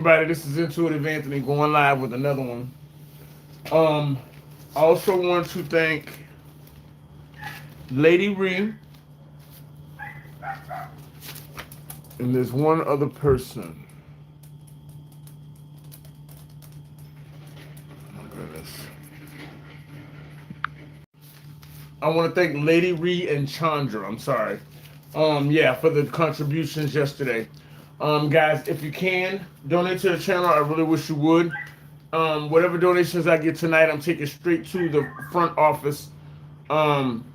Everybody, this is Intuitive Anthony going live with another one. Um, I also want to thank Lady Ree, and there's one other person. Oh my goodness. I want to thank Lady Ree and Chandra. I'm sorry. Yeah, for the contributions yesterday. Guys, if you can donate to the channel, I really wish you would. Whatever donations I get tonight, I'm taking straight to the front office um,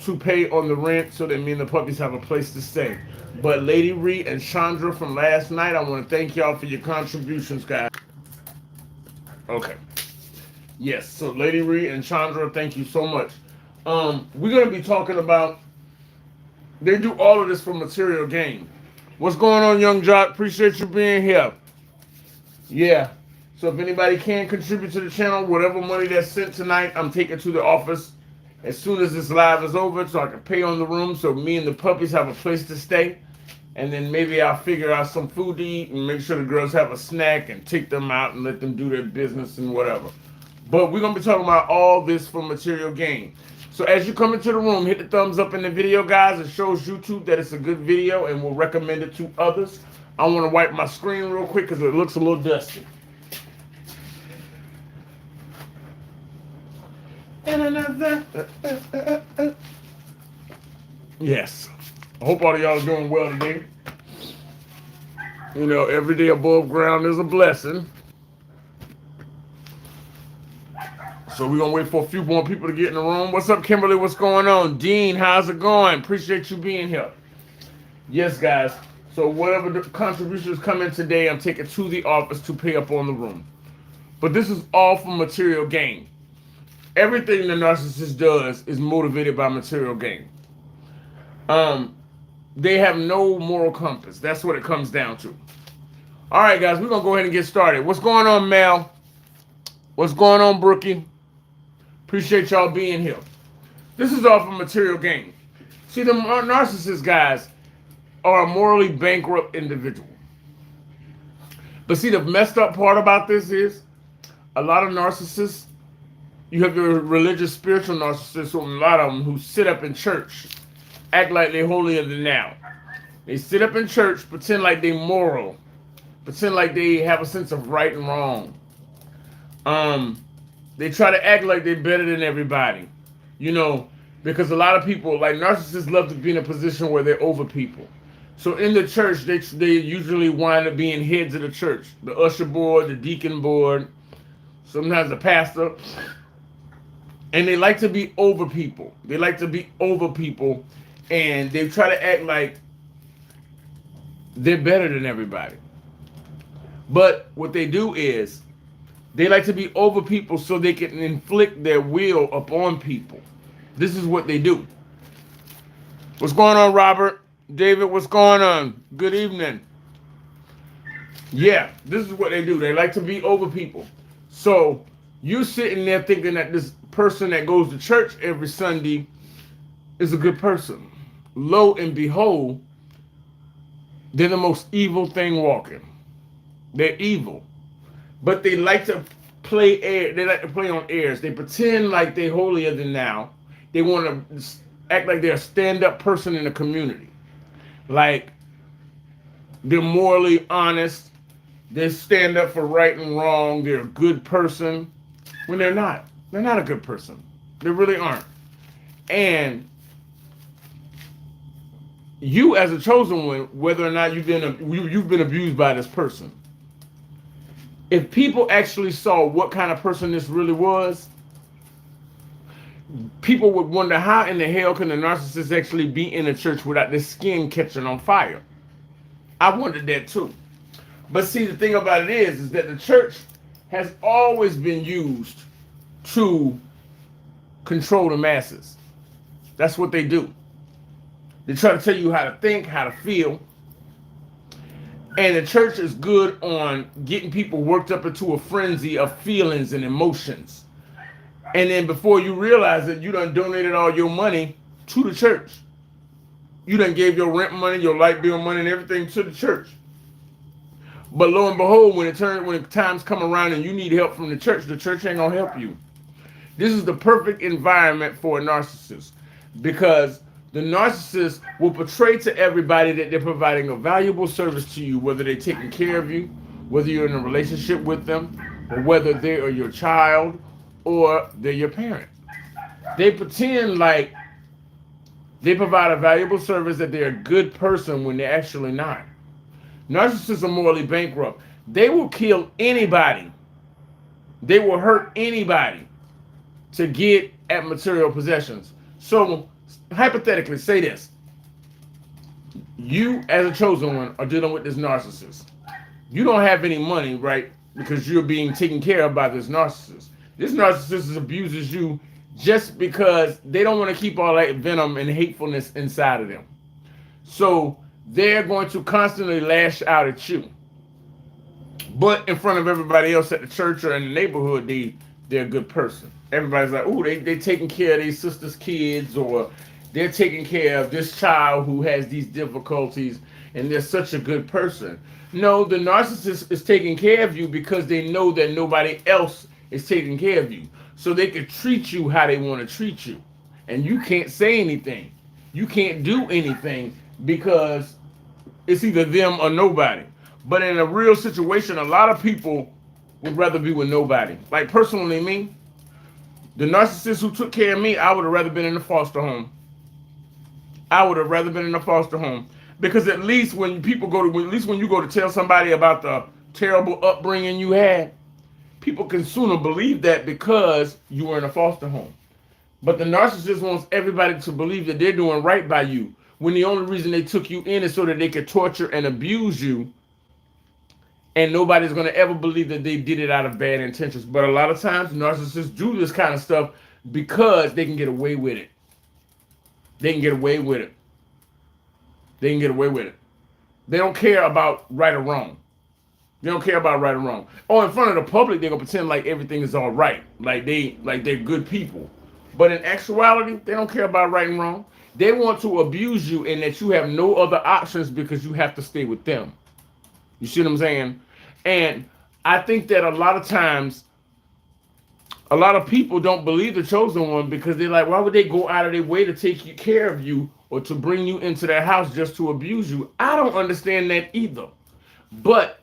to pay on the rent so that me and the puppies have a place to stay. But Lady Ree and Chandra from last night, I want to thank y'all for your contributions, guys. Okay. Yes, so Lady Ree and Chandra, thank you so much. We're going to be talking about, they do all of this for material gain. What's going on, Young Jock? Appreciate you being here. Yeah. So if anybody can contribute to the channel, whatever money that's sent tonight, I'm taking to the office as soon as this live is over so I can pay on the room so me and the puppies have a place to stay. And then maybe I'll figure out some food to eat and make sure the girls have a snack and take them out and let them do their business and whatever. But we're going to be talking about all this for material gain. So as you come into the room, hit the thumbs up in the video, guys. It shows YouTube that it's a good video and we'll recommend it to others. I want to wipe my screen real quick because it looks a little dusty. And another. Yes. I hope all of y'all are doing well today. You know, every day above ground is a blessing. So we're going to wait for a few more people to get in the room. What's up, Kimberly? What's going on? Dean, how's it going? Appreciate you being here. Yes, guys. So whatever the contributions come in today, I'm taking to the office to pay up on the room. But this is all for material gain. Everything the narcissist does is motivated by material gain. They have no moral compass. That's what it comes down to. All right, guys, we're going to go ahead and get started. What's going on, Mel? What's going on, Brookie? Appreciate y'all being here. This is all for material gain. See, the narcissist guys are a morally bankrupt individual. But see, the messed up part about this is a lot of narcissists, you have your religious, spiritual narcissists, a lot of them who sit up in church, act like they're holier than thou. They sit up in church, pretend like they're moral, pretend like they have a sense of right and wrong. They try to act like they're better than everybody, you know, because a lot of people, like narcissists, love to be in a position where they're over people. So in the church, they usually wind up being heads of the church, the usher board, the deacon board, sometimes the pastor. And they like to be over people. They like to be over people. And they try to act like they're better than everybody. But what they do is they like to be over people so they can inflict their will upon people. This is what they do. What's going on, Robert? David, what's going on? Good evening. Yeah, this is what they do. They like to be over people. So you sitting there thinking that this person that goes to church every Sunday is a good person. Lo and behold, they're the most evil thing walking. They're evil. But they like to play air. They like to play on airs. They pretend like they're holier than thou. They want to act like they're a stand-up person in the community. Like they're morally honest. They stand up for right and wrong. They're a good person. When they're not. They're not a good person. They really aren't. And you as a chosen one, whether or not you've been abused by this person, if people actually saw what kind of person this really was, people would wonder how in the hell can a narcissist actually be in a church without their skin catching on fire. I wondered that too. But see, the thing about it is that the church has always been used to control the masses. That's what they do. They try to tell you how to think, how to feel. And the church is good on getting people worked up into a frenzy of feelings and emotions. And then before you realize it, you done donated all your money to the church. You done gave your rent money, your light bill money, and everything to the church. But lo and behold, when times come around and you need help from the church ain't gonna help you. This is the perfect environment for a narcissist because the narcissist will portray to everybody that they're providing a valuable service to you, whether they're taking care of you, whether you're in a relationship with them, or whether they are your child or they're your parent. They pretend like they provide a valuable service, that they're a good person when they're actually not. Narcissists are morally bankrupt. They will kill anybody. They will hurt anybody to get at material possessions. So, hypothetically, say this. You, as a chosen one, are dealing with this narcissist. You don't have any money, right? Because you're being taken care of by this narcissist. This narcissist abuses you just because they don't want to keep all that venom and hatefulness inside of them. So, they're going to constantly lash out at you. But in front of everybody else at the church or in the neighborhood, they're a good person. Everybody's like, ooh, they taking care of their sister's kids, or they're taking care of this child who has these difficulties, and they're such a good person. No, the narcissist is taking care of you because they know that nobody else is taking care of you. So they can treat you how they want to treat you. And you can't say anything. You can't do anything because it's either them or nobody. But in a real situation, a lot of people would rather be with nobody. Like personally me, the narcissist who took care of me, I would have rather been in a foster home. I would have rather been in a foster home. Because at least when you go to tell somebody about the terrible upbringing you had, people can sooner believe that because you were in a foster home. But the narcissist wants everybody to believe that they're doing right by you, when the only reason they took you in is so that they could torture and abuse you, and nobody's going to ever believe that they did it out of bad intentions. But a lot of times narcissists do this kind of stuff because they can get away with it. They can get away with it. They can get away with it. They don't care about right or wrong. They don't care about right or wrong. Oh, in front of the public, they're gonna pretend like everything is all right, like they're good people. But in actuality, they don't care about right and wrong. They want to abuse you, and that you have no other options because you have to stay with them. You see what I'm saying? And I think that a lot of times, a lot of people don't believe the chosen one because they're like, why would they go out of their way to take care of you or to bring you into their house just to abuse you? I don't understand that either. But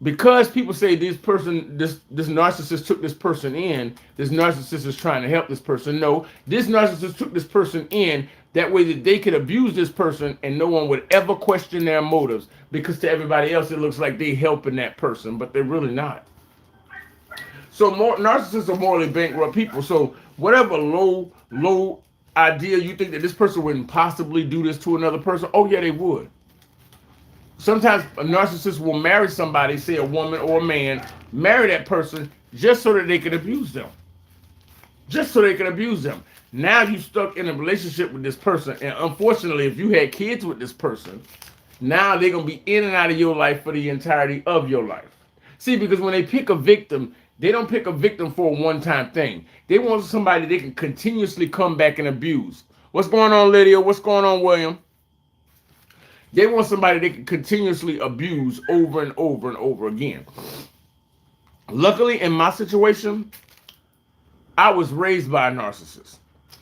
because people say this narcissist took this person in, this narcissist is trying to help this person. No, this narcissist took this person in that way that they could abuse this person and no one would ever question their motives, because to everybody else it looks like they're helping that person, but they're really not. So narcissists are morally bankrupt people. So whatever low idea you think that this person wouldn't possibly do this to another person, oh yeah, they would. Sometimes a narcissist will marry somebody, say a woman or a man, marry that person just so that they can abuse them. Just so they can abuse them. Now you're stuck in a relationship with this person, and unfortunately, if you had kids with this person, now they're going to be in and out of your life for the entirety of your life. See, because when they pick a victim, they don't pick a victim for a one-time thing. They want somebody they can continuously come back and abuse. What's going on, Lydia? What's going on, William? They want somebody they can continuously abuse over and over and over again. Luckily, in my situation, I was raised by a narcissist.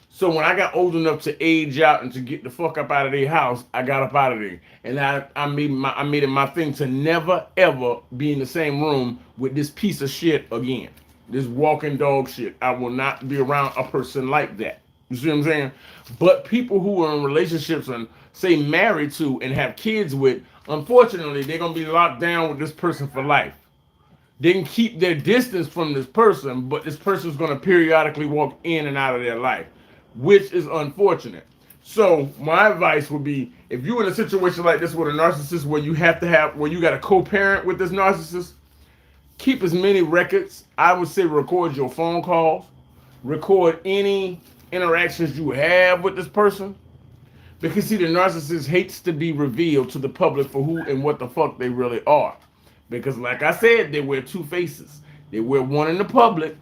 So when I got old enough to age out and to get the fuck up out of their house, I got up out of there. And I made it my thing to never, ever be in the same room with this piece of shit again. This walking dog shit. I will not be around a person like that. You see what I'm saying? But people who are in relationships and say married to and have kids with, unfortunately, they're going to be locked down with this person for life. They can keep their distance from this person, but this person is going to periodically walk in and out of their life, which is unfortunate. So my advice would be, if you're in a situation like this with a narcissist where you got a co-parent with this narcissist, keep as many records. I would say record your phone calls, record any interactions you have with this person. Because see, the narcissist hates to be revealed to the public for who and what the fuck they really are. Because like I said, they wear two faces. They wear one in the public.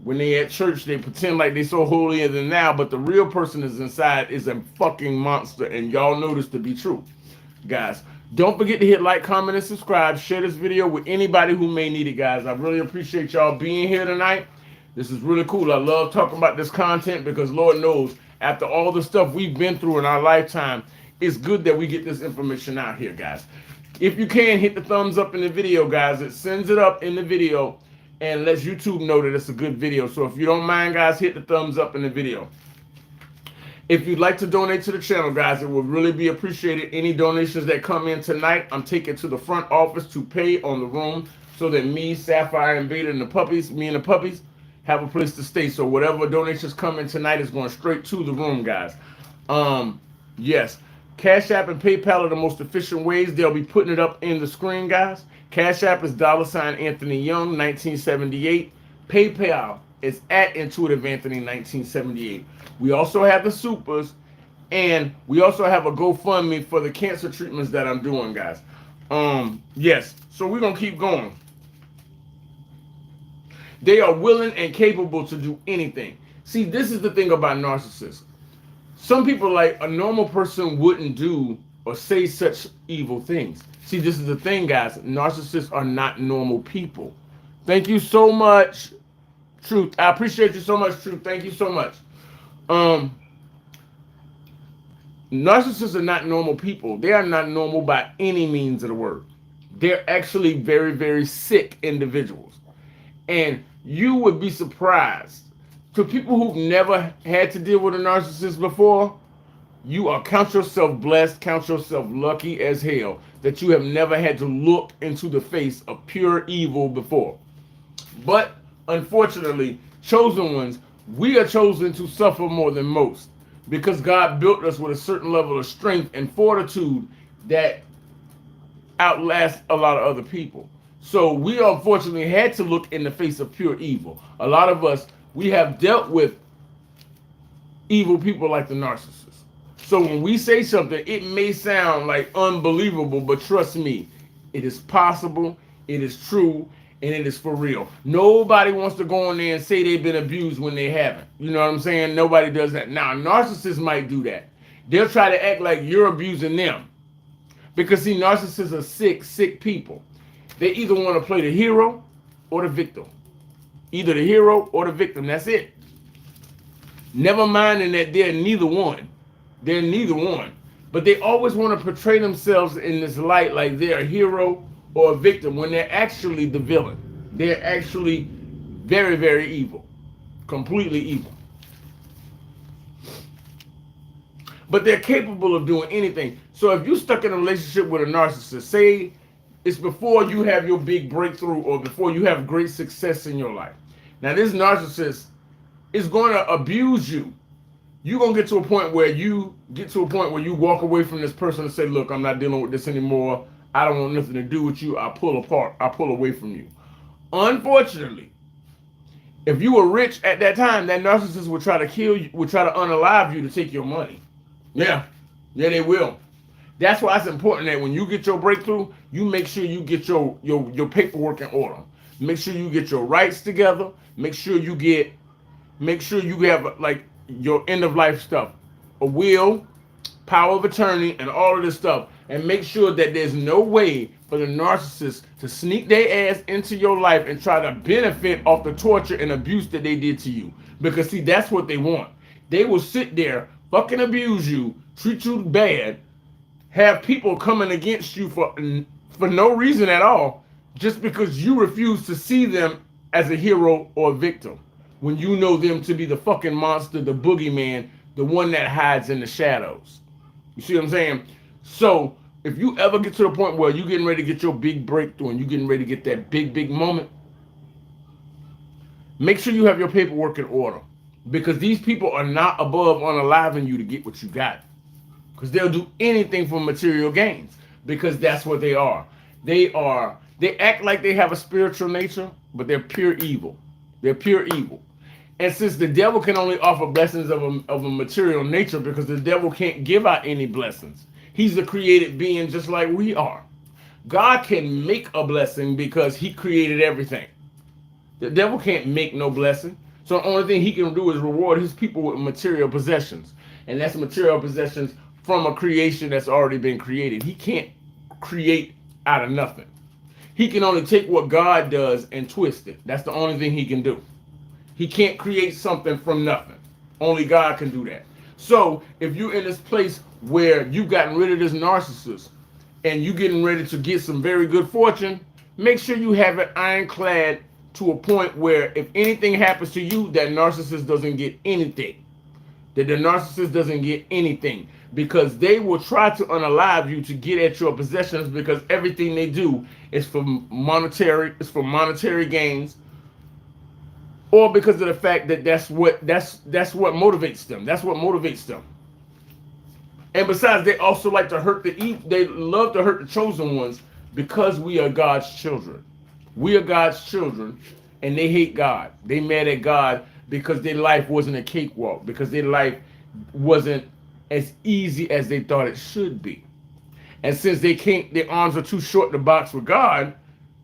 When they at church, they pretend like they so holier than thou, but the real person is inside is a fucking monster, and y'all know this to be true, guys. Don't forget to hit like, comment, and subscribe. Share this video with anybody who may need it, guys. I really appreciate y'all being here tonight. This is really cool. I love talking about this content because Lord knows, after all the stuff we've been through in our lifetime, it's good that we get this information out here, guys. If you can, hit the thumbs up in the video, guys. It sends it up in the video and lets YouTube know that it's a good video. So if you don't mind, guys, hit the thumbs up in the video. If you'd like to donate to the channel, guys, it would really be appreciated. Any donations that come in tonight, I'm taking to the front office to pay on the room so that me, Sapphire, and Beta, and the puppies, have a place to stay. So whatever donations come in tonight is going straight to the room, guys. Yes. Cash App and PayPal are the most efficient ways. They'll be putting it up in the screen, guys. Cash App is $ Anthony Young 1978. PayPal is at Intuitive Anthony 1978. We also have the supers, and we also have a GoFundMe for the cancer treatments that I'm doing, guys. Yes. So we're gonna keep going. They are willing and capable to do anything. See, this is the thing about narcissists. Some people, like a normal person, wouldn't do or say such evil things. See, this is the thing, guys. Narcissists are not normal people. Thank you so much, Truth. I appreciate you so much, Truth. Thank you so much. Narcissists are not normal people. They are not normal by any means of the word. They're actually very, very sick individuals. And you would be surprised. To people who've never had to deal with a narcissist before, you are count yourself blessed, count yourself lucky as hell that you have never had to look into the face of pure evil before. But unfortunately, chosen ones, we are chosen to suffer more than most because God built us with a certain level of strength and fortitude that outlasts a lot of other people. So we unfortunately had to look in the face of pure evil. A lot of us, we have dealt with evil people like the narcissists. So when we say something, it may sound like unbelievable, but trust me, it is possible, it is true, and it is for real. Nobody wants to go in there and say they've been abused when they haven't. You know what I'm saying? Nobody does that. Now, narcissists might do that. They'll try to act like you're abusing them. Because, see, narcissists are sick people. They either want to play the hero or the victim. Either the hero or the victim. That's it. Never minding that they're neither one. They're neither one. But they always want to portray themselves in this light like they're a hero or a victim when they're actually the villain. They're actually very, very evil. Completely evil. But they're capable of doing anything. So if you're stuck in a relationship with a narcissist, say it's before you have your big breakthrough or before you have great success in your life. Now this narcissist is going to abuse you. You're going to get to a point where you walk away from this person and say, look, I'm not dealing with this anymore. I don't want nothing to do with you. I pull apart. I pull away from you. Unfortunately, if you were rich at that time, that narcissist would try to kill you, would try to unalive you to take your money. Yeah, they will. That's why it's important that when you get your breakthrough, you make sure you get your paperwork in order. Make sure you get your rights together. Make sure you have like your end of life stuff, a will, power of attorney, and all of this stuff. And make sure that there's no way for the narcissist to sneak their ass into your life and try to benefit off the torture and abuse that they did to you. Because see, that's what they want. They will sit there, fucking abuse you, treat you bad, have people coming against you for no reason at all, just because you refuse to see them as a hero or a victim, when you know them to be the fucking monster, the boogeyman, the one that hides in the shadows. You see what I'm saying? So if you ever get to the point where you're getting ready to get your big breakthrough and you're getting ready to get that big moment, make sure you have your paperwork in order, because these people are not above unaliving you to get what you got. Because they'll do anything for material gains, because that's what they are. They act like they have a spiritual nature, but they're pure evil. They're pure evil. And since the devil can only offer blessings of a material nature, because the devil can't give out any blessings. He's a created being just like we are. God can make a blessing because he created everything. The devil can't make no blessing. So the only thing he can do is reward his people with material possessions. And that's material possessions from a creation that's already been created. He can't create out of nothing. He can only take what God does and twist it. That's the only thing he can do. He can't create something from nothing. Only God can do that. So if you're in this place where you've gotten rid of this narcissist and you're getting ready to get some very good fortune, make sure you have it ironclad to a point where if anything happens to you, that narcissist doesn't get anything. That the narcissist doesn't get anything, because they will try to unalive you to get at your possessions, because everything they do is for monetary gains, or because of the fact that that's what motivates them. That's what motivates them. And besides, they also like to hurt they love to hurt the chosen ones, because we are God's children. We are God's children, and they hate God. They mad at God because their life wasn't a cakewalk, because their life wasn't as easy as they thought it should be. And since their arms are too short to box with God,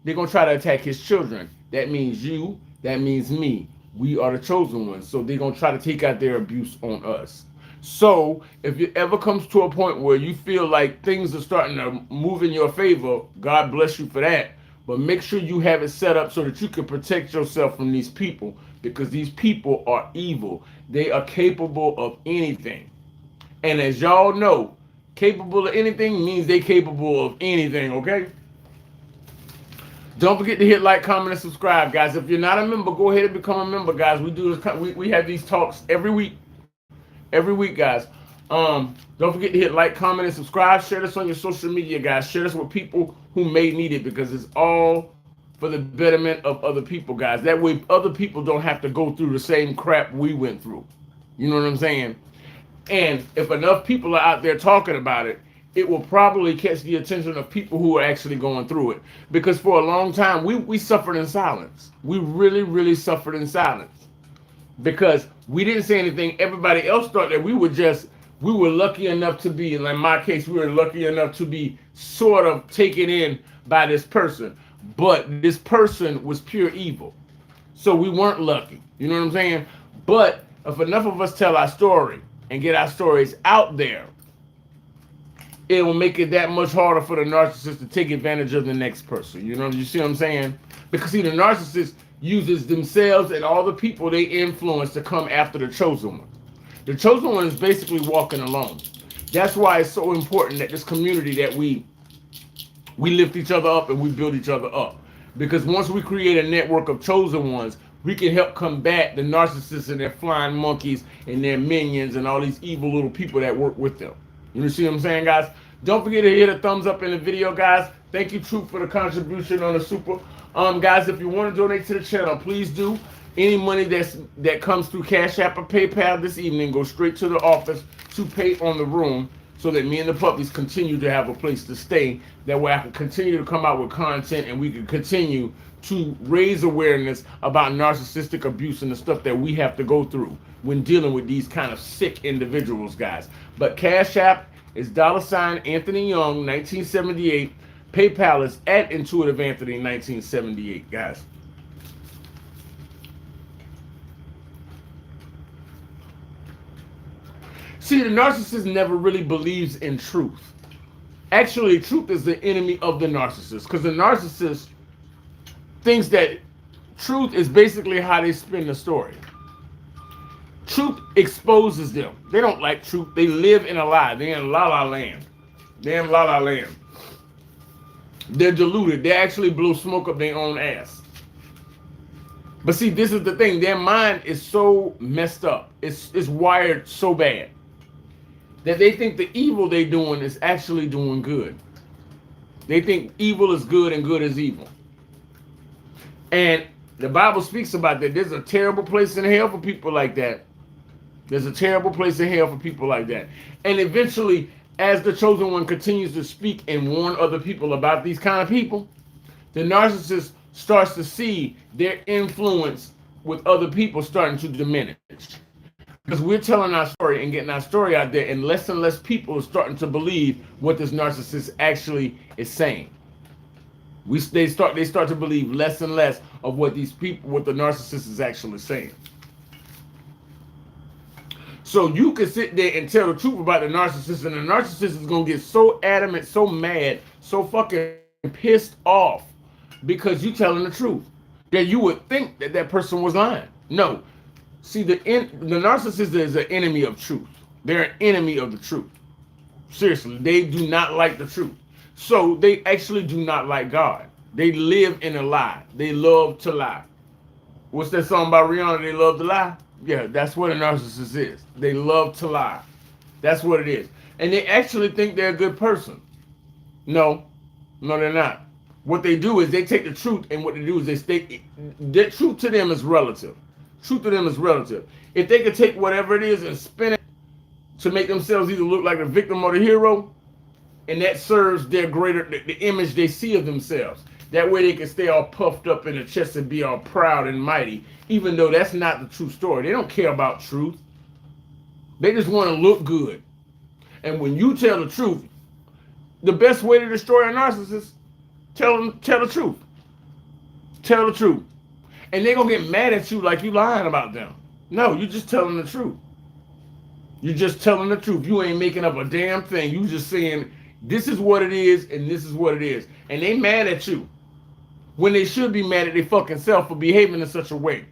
they're going to try to attack his children. That means you, that means me. We are the chosen ones. So they're going to try to take out their abuse on us. So if it ever comes to a point where you feel like things are starting to move in your favor, God bless you for that. But make sure you have it set up so that you can protect yourself from these people, because these people are evil. They are capable of anything. And as y'all know, capable of anything means they capable of anything, okay? Don't forget to hit like, comment, and subscribe, guys. If you're not a member, go ahead and become a member, guys. We have these talks every week. Every week, guys. Don't forget to hit like, comment, and subscribe. Share this on your social media, guys. Share this with people who may need it, because it's all for the betterment of other people, guys. That way other people don't have to go through the same crap we went through. You know what I'm saying? And if enough people are out there talking about it, it will probably catch the attention of people who are actually going through it. Because for a long time, we suffered in silence. We really, really suffered in silence. Because we didn't say anything. Everybody else thought that we were lucky enough to be, in my case, we were lucky enough to be sort of taken in by this person. But this person was pure evil. So we weren't lucky. You know what I'm saying? But if enough of us tell our story and get our stories out there, it will make it that much harder for the narcissist to take advantage of the next person. You see what I'm saying? Because see, the narcissist uses themselves and all the people they influence to come after the chosen one. The chosen one is basically walking alone. That's why it's so important that this community, that we lift each other up and we build each other up. Because once we create a network of chosen ones, we can help combat the narcissists and their flying monkeys and their minions and all these evil little people that work with them. You see what I'm saying, guys? Don't forget to hit a thumbs up in the video, guys. Thank you, Troop, for the contribution on the super. Guys, if you want to donate to the channel, please do. Any money that comes through Cash App or PayPal this evening goes straight to the office to pay on the room, so that me and the puppies continue to have a place to stay. That way I can continue to come out with content, and we can continue to raise awareness about narcissistic abuse and the stuff that we have to go through when dealing with these kind of sick individuals, guys. But Cash App is $ Anthony Young 1978. PayPal is at Intuitive Anthony 1978, guys. See, the narcissist never really believes in truth. Actually, truth is the enemy of the narcissist, because the narcissist thinks that truth is basically how they spin the story. Truth exposes them. They don't like truth. They live in a lie. They're in la-la land. They're in la-la land. They're deluded. They actually blow smoke up their own ass. But see, this is the thing. Their mind is so messed up. It's wired so bad that they think the evil they're doing is actually doing good. They think evil is good and good is evil. And the Bible speaks about that. There's a terrible place in hell for people like that. There's a terrible place in hell for people like that. And eventually, as the chosen one continues to speak and warn other people about these kind of people, the narcissist starts to see their influence with other people starting to diminish. Because we're telling our story and getting our story out there, and less people are starting to believe what this narcissist actually is saying. They start to believe less and less of what the narcissist is actually saying. So you can sit there and tell the truth about the narcissist, and the narcissist is going to get so adamant, so mad, so fucking pissed off because you telling the truth that you would think that that person was lying. No. See, the narcissist is an enemy of truth. They're an enemy of the truth. Seriously, they do not like the truth. So they actually do not like God. They live in a lie. They love to lie. What's that song by Rihanna? They love to lie? Yeah, that's what a narcissist is. They love to lie. That's what it is. And they actually think they're a good person. No, no, they're not. What they do is they take the truth, and what they do is they state the truth to them is relative. Truth to them is relative. If they could take whatever it is and spin it to make themselves either look like the victim or the hero, and that serves their greater the image they see of themselves. That way they can stay all puffed up in the chest and be all proud and mighty, even though that's not the true story. They don't care about truth. They just want to look good. And when you tell the truth, the best way to destroy a narcissist, tell the truth. Tell the truth. And they're going to get mad at you like you lying about them. No, you're just telling the truth. You're just telling the truth. You ain't making up a damn thing. You just saying, this is what it is, and this is what it is. And they mad at you when they should be mad at their fucking self for behaving in such a way.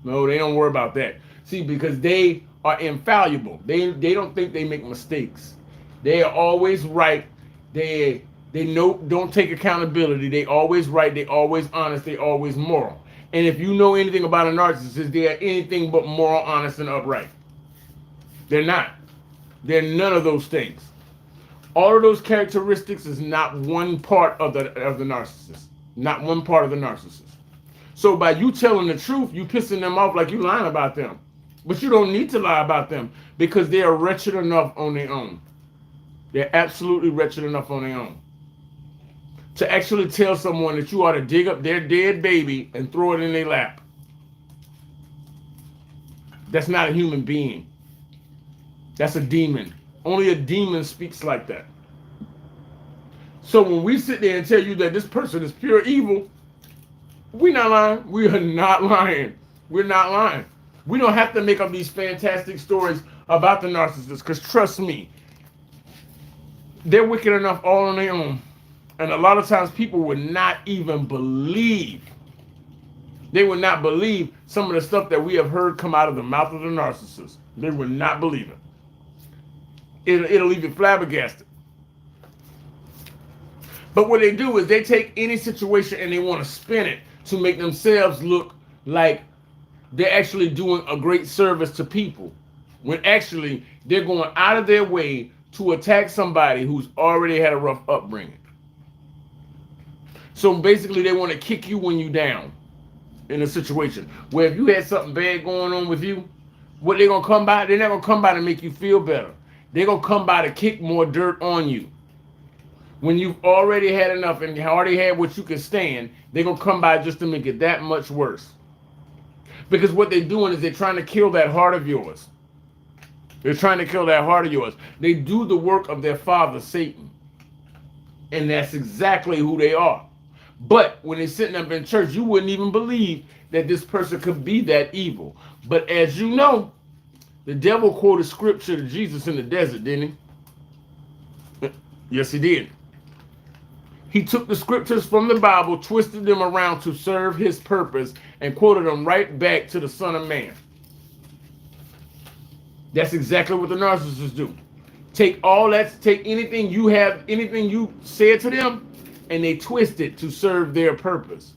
No, they don't worry about that. See, because they are infallible. They don't think they make mistakes. They are always right. They don't take accountability. They always right. They always honest. They always moral. And if you know anything about a narcissist, they are anything but moral, honest, and upright. They're not. They're none of those things. All of those characteristics is not one part of the narcissist. Not one part of the narcissist. So by you telling the truth, you pissing them off like you lying about them. But you don't need to lie about them because they are wretched enough on their own. They're absolutely wretched enough on their own. To actually tell someone that you ought to dig up their dead baby and throw it in their lap. That's not a human being. That's a demon. Only a demon speaks like that. So when we sit there and tell you that this person is pure evil, we're not lying. We are not lying. We're not lying. We don't have to make up these fantastic stories about the narcissists, because trust me, they're wicked enough all on their own. And a lot of times people would not even believe. They would not believe some of the stuff that we have heard come out of the mouth of the narcissist. They would not believe it. It'll leave you flabbergasted. But what they do is they take any situation and they want to spin it to make themselves look like they're actually doing a great service to people, when actually they're going out of their way to attack somebody who's already had a rough upbringing. So basically they want to kick you when you're down in a situation where if you had something bad going on with you, what they're going to come by, they're not going to come by to make you feel better. They're going to come by to kick more dirt on you. When you've already had enough and you already had what you can stand, they're going to come by just to make it that much worse. Because what they're doing is they're trying to kill that heart of yours. They're trying to kill that heart of yours. They do the work of their father, Satan. And that's exactly who they are. But when they're sitting up in church, you wouldn't even believe that this person could be that evil. But as you know, the devil quoted scripture to Jesus in the desert, didn't he? Yes, he did. He took the scriptures from the Bible, twisted them around to serve his purpose, and quoted them right back to the Son of Man. That's exactly what the narcissists do. Take all that, take anything you have, anything you said to them, and they twist it to serve their purpose.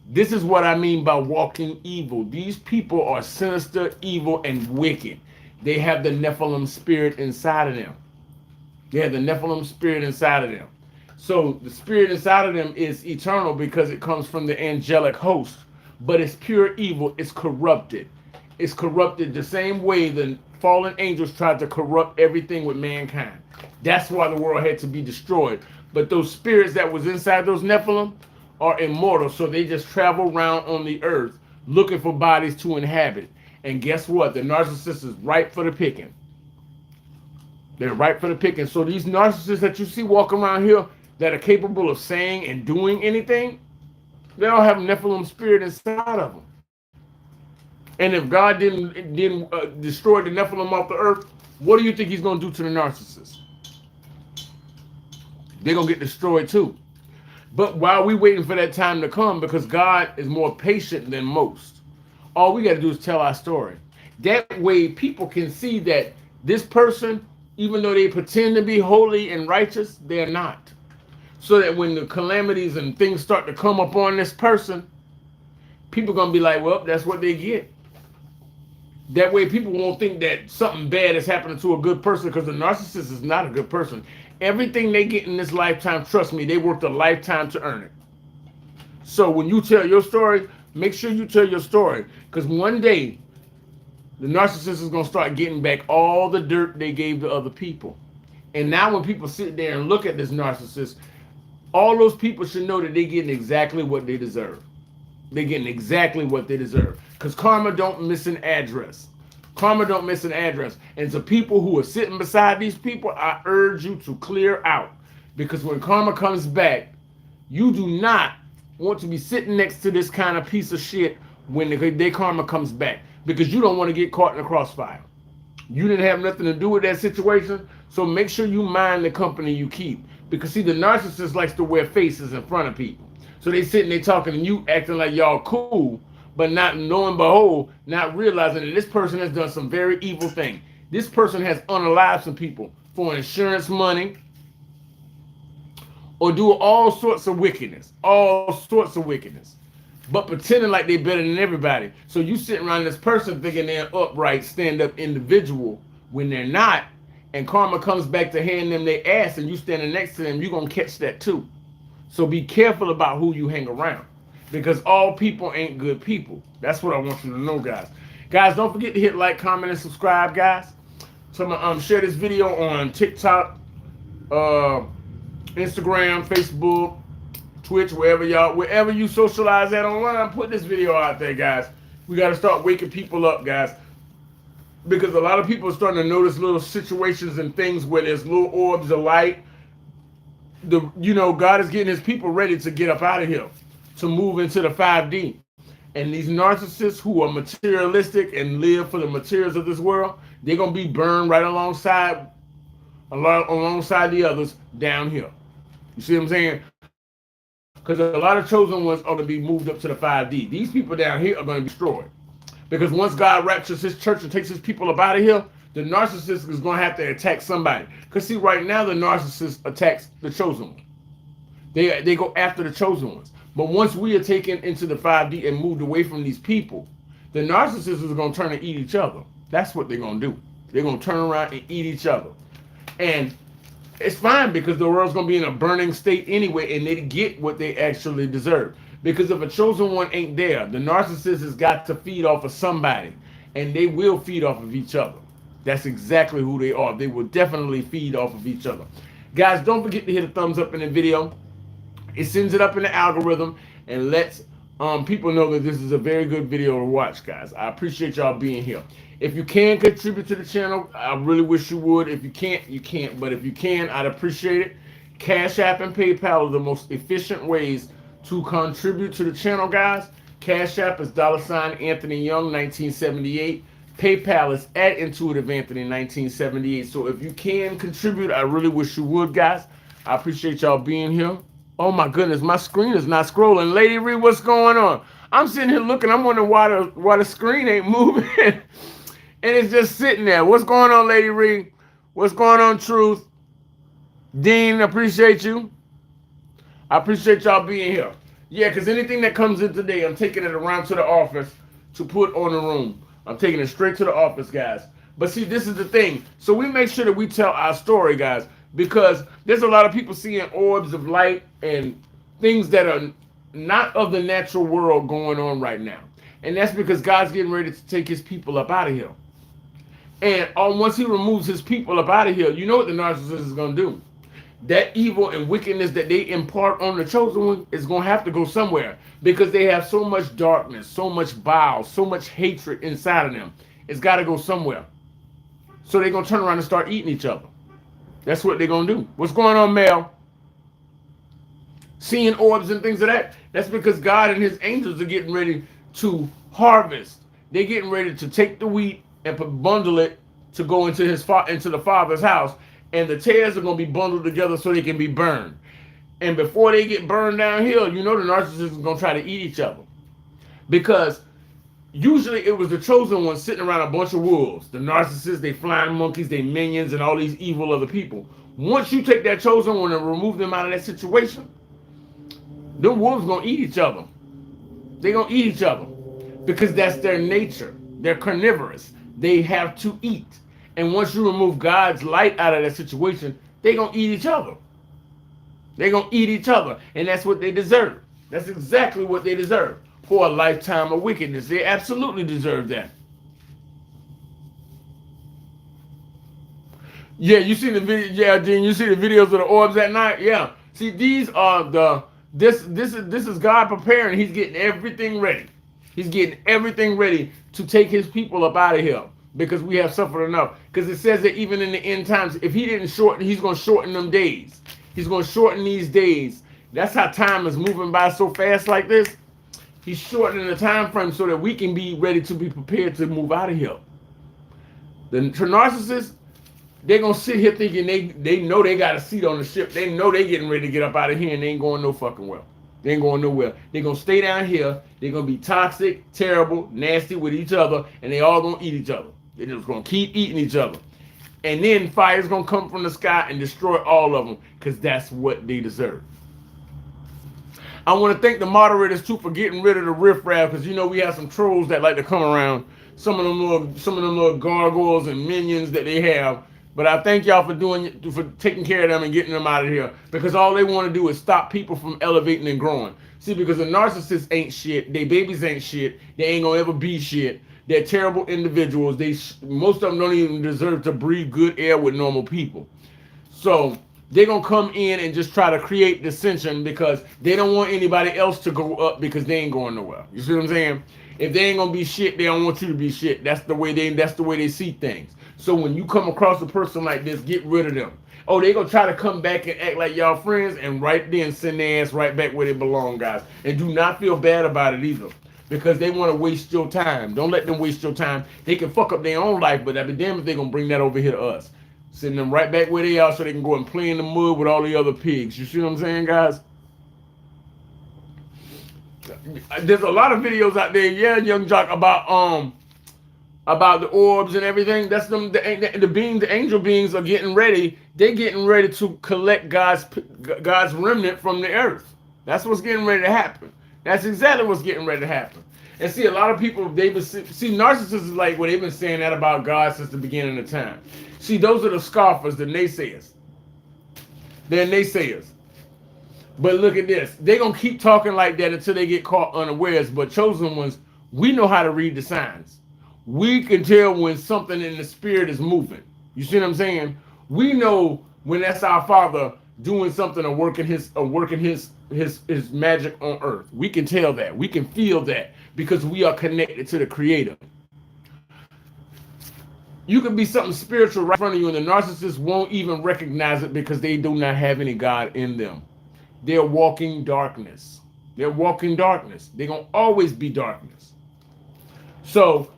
This is what I mean by walking evil. These people are sinister, evil, and wicked. They have the Nephilim spirit inside of them. They have the Nephilim spirit inside of them. So the spirit inside of them is eternal because it comes from the angelic host. But it's pure evil. It's corrupted. It's corrupted the same way the fallen angels tried to corrupt everything with mankind. That's why the world had to be destroyed. But those spirits that was inside those Nephilim are immortal. So they just travel around on the earth looking for bodies to inhabit. And guess what? The narcissist is ripe for the picking. They're ripe for the picking. So these narcissists that you see walking around here that are capable of saying and doing anything, they all have Nephilim spirit inside of them. And if God didn't destroy the Nephilim off the earth, what do you think he's going to do to the narcissist? they're going to get destroyed too. But while we waiting for that time to come, because God is more patient than most, all we got to do is tell our story. That way people can see that this person, even though they pretend to be holy and righteous, they're not. So that when the calamities and things start to come upon this person, people are going to be like, well, that's what they get. That way people won't think that something bad is happening to a good person, because the narcissist is not a good person. Everything they get in this lifetime, trust me, they worked a lifetime to earn it. So when you tell your story, make sure you tell your story, because one day the narcissist is going to start getting back all the dirt they gave to other people. And now when people sit there and look at this narcissist, all those people should know that they're getting exactly what they deserve. They're getting exactly what they deserve. Because karma don't miss an address. Karma don't miss an address. And to people who are sitting beside these people, I urge you to clear out. Because when karma comes back, you do not want to be sitting next to this kind of piece of shit when their karma comes back. Because you don't want to get caught in the crossfire. You didn't have nothing to do with that situation, so make sure you mind the company you keep. Because see, the narcissist likes to wear faces in front of people. So they sitting there talking and you acting like y'all cool, but not knowing behold, not realizing that this person has done some very evil thing. This person has unalived some people for insurance money, or do all sorts of wickedness, but pretending like they're better than everybody. So you sitting around this person thinking they're an upright, stand-up individual when they're not, and karma comes back to hand them their ass and you standing next to them, you're going to catch that too. So be careful about who you hang around, because all people ain't good people. That's what I want you to know, guys. Guys, don't forget to hit like, comment, and subscribe, guys. So share this video on TikTok, Instagram, Facebook, Twitch, wherever you socialize at online, put this video out there, guys. We got to start waking people up, guys, because a lot of people are starting to notice little situations and things where there's little orbs of light. God is getting his people ready to get up out of here, to move into the 5D. And these narcissists who are materialistic and live for the materials of this world, they're going to be burned right alongside the others down here. You see what I'm saying? Because a lot of chosen ones are going to be moved up to the 5D. These people down here are going to be destroyed. Because once God raptures his church and takes his people up out of here, the narcissist is going to have to attack somebody. Because see, right now the narcissist attacks the chosen one. They go after the chosen ones. But once we are taken into the 5D and moved away from these people, the narcissist is going to turn and eat each other. That's what they're going to do. They're going to turn around and eat each other. And it's fine, because the world's going to be in a burning state anyway, and they get what they actually deserve. Because if a chosen one ain't there, the narcissist has got to feed off of somebody, and they will feed off of each other. That's exactly who they are. They will definitely feed off of each other. Guys, don't forget to hit a thumbs up in the video. It sends it up in the algorithm and lets people know that this is a very good video to watch, guys. I appreciate y'all being here. If you can contribute to the channel, I really wish you would. If you can't, you can't. But if you can, I'd appreciate it. Cash App and PayPal are the most efficient ways to contribute to the channel, guys. Cash App is $Anthony Young 1978. PayPal is at Intuitive Anthony 1978. So if you can contribute, I really wish you would, guys. I appreciate y'all being here. Oh my goodness, my screen is not scrolling. Lady Ree, what's going on? I'm sitting here looking. I'm wondering why the screen ain't moving. And it's just sitting there. What's going on, Lady Ree? What's going on, Truth? Dean, appreciate you. I appreciate y'all being here. Yeah, because anything that comes in today, I'm taking it around to the office to put on the room. I'm taking it straight to the office, guys. But see, this is the thing. So we make sure that we tell our story, guys, because there's a lot of people seeing orbs of light and things that are not of the natural world going on right now. And that's because God's getting ready to take his people up out of here. And once he removes his people up out of here, you know what the narcissist is going to do. That evil and wickedness that they impart on the chosen one is going to have to go somewhere, because they have so much darkness, so much bile, so much hatred inside of them. It's got to go somewhere. So they're going to turn around and start eating each other. That's what they're going to do. What's going on, Mel? Seeing orbs and things of that. That's because God and his angels are getting ready to harvest. They're getting ready to take the wheat and bundle it to go into the Father's house. and the tails are going to be bundled together so they can be burned. And before they get burned downhill, you know the narcissists are going to try to eat each other. Because usually it was the chosen ones sitting around a bunch of wolves. The narcissists, they flying monkeys, they minions, and all these evil other people. Once you take that chosen one and remove them out of that situation, them wolves going to eat each other. They're going to eat each other. Because that's their nature. They're carnivorous. They have to eat. And once you remove God's light out of that situation, they're going to eat each other. They're going to eat each other. And that's what they deserve. That's exactly what they deserve. For a lifetime of wickedness. They absolutely deserve that. Yeah, you see the video. Yeah, Dean, you see the videos of the orbs at night? Yeah. See, these are this is God preparing. He's getting everything ready. He's getting everything ready to take his people up out of here. Because we have suffered enough. Because it says that even in the end times, if he didn't shorten, he's going to shorten them days. He's going to shorten these days. That's how time is moving by so fast like this. He's shortening the time frame so that we can be ready to be prepared to move out of here. The narcissists, they're going to sit here thinking they know they got a seat on the ship. They know they getting ready to get up out of here and they ain't going no fucking well. They ain't going nowhere. They're going to stay down here. They're going to be toxic, terrible, nasty with each other, and they all going to eat each other. They're just going to keep eating each other. And then fire's going to come from the sky and destroy all of them because that's what they deserve. I want to thank the moderators too for getting rid of the riffraff, because you know we have some trolls that like to come around. Some of them little gargoyles and minions that they have. But I thank y'all for taking care of them and getting them out of here, because all they want to do is stop people from elevating and growing. See, because the narcissists ain't shit, they babies ain't shit, they ain't gonna ever be shit. They're terrible individuals. Most of them don't even deserve to breathe good air with normal people. So they're going to come in and just try to create dissension because they don't want anybody else to go up because they ain't going nowhere. You see what I'm saying? If they ain't going to be shit, they don't want you to be shit. That's the way they see things. So when you come across a person like this, get rid of them. Oh, they going to try to come back and act like y'all friends, and right then send their ass right back where they belong, guys. And do not feel bad about it either, because they want to waste your time. Don't let them waste your time. They can fuck up their own life, but I'd be damned if they're going to bring that over here to us. Send them right back where they are so they can go and play in the mud with all the other pigs. You see what I'm saying, guys? There's a lot of videos out there, yeah, Young Jock, about the orbs and everything. That's them. The angel beings are getting ready. They're getting ready to collect God's remnant from the earth. That's what's getting ready to happen. That's exactly what's getting ready to happen. And see, a lot of people, narcissists is like, well, they've been saying that about God since the beginning of time. See, those are the scoffers, the naysayers. They're naysayers. But look at this. They're going to keep talking like that until they get caught unawares. But chosen ones, we know how to read the signs. We can tell when something in the spirit is moving. You see what I'm saying? We know when that's our Father doing something or working his magic on earth. We can tell that. We can feel that because we are connected to the Creator. You can be something spiritual right in front of you, and the narcissist won't even recognize it because they do not have any God in them. They're walking darkness. They're walking darkness. They're going to always be darkness. So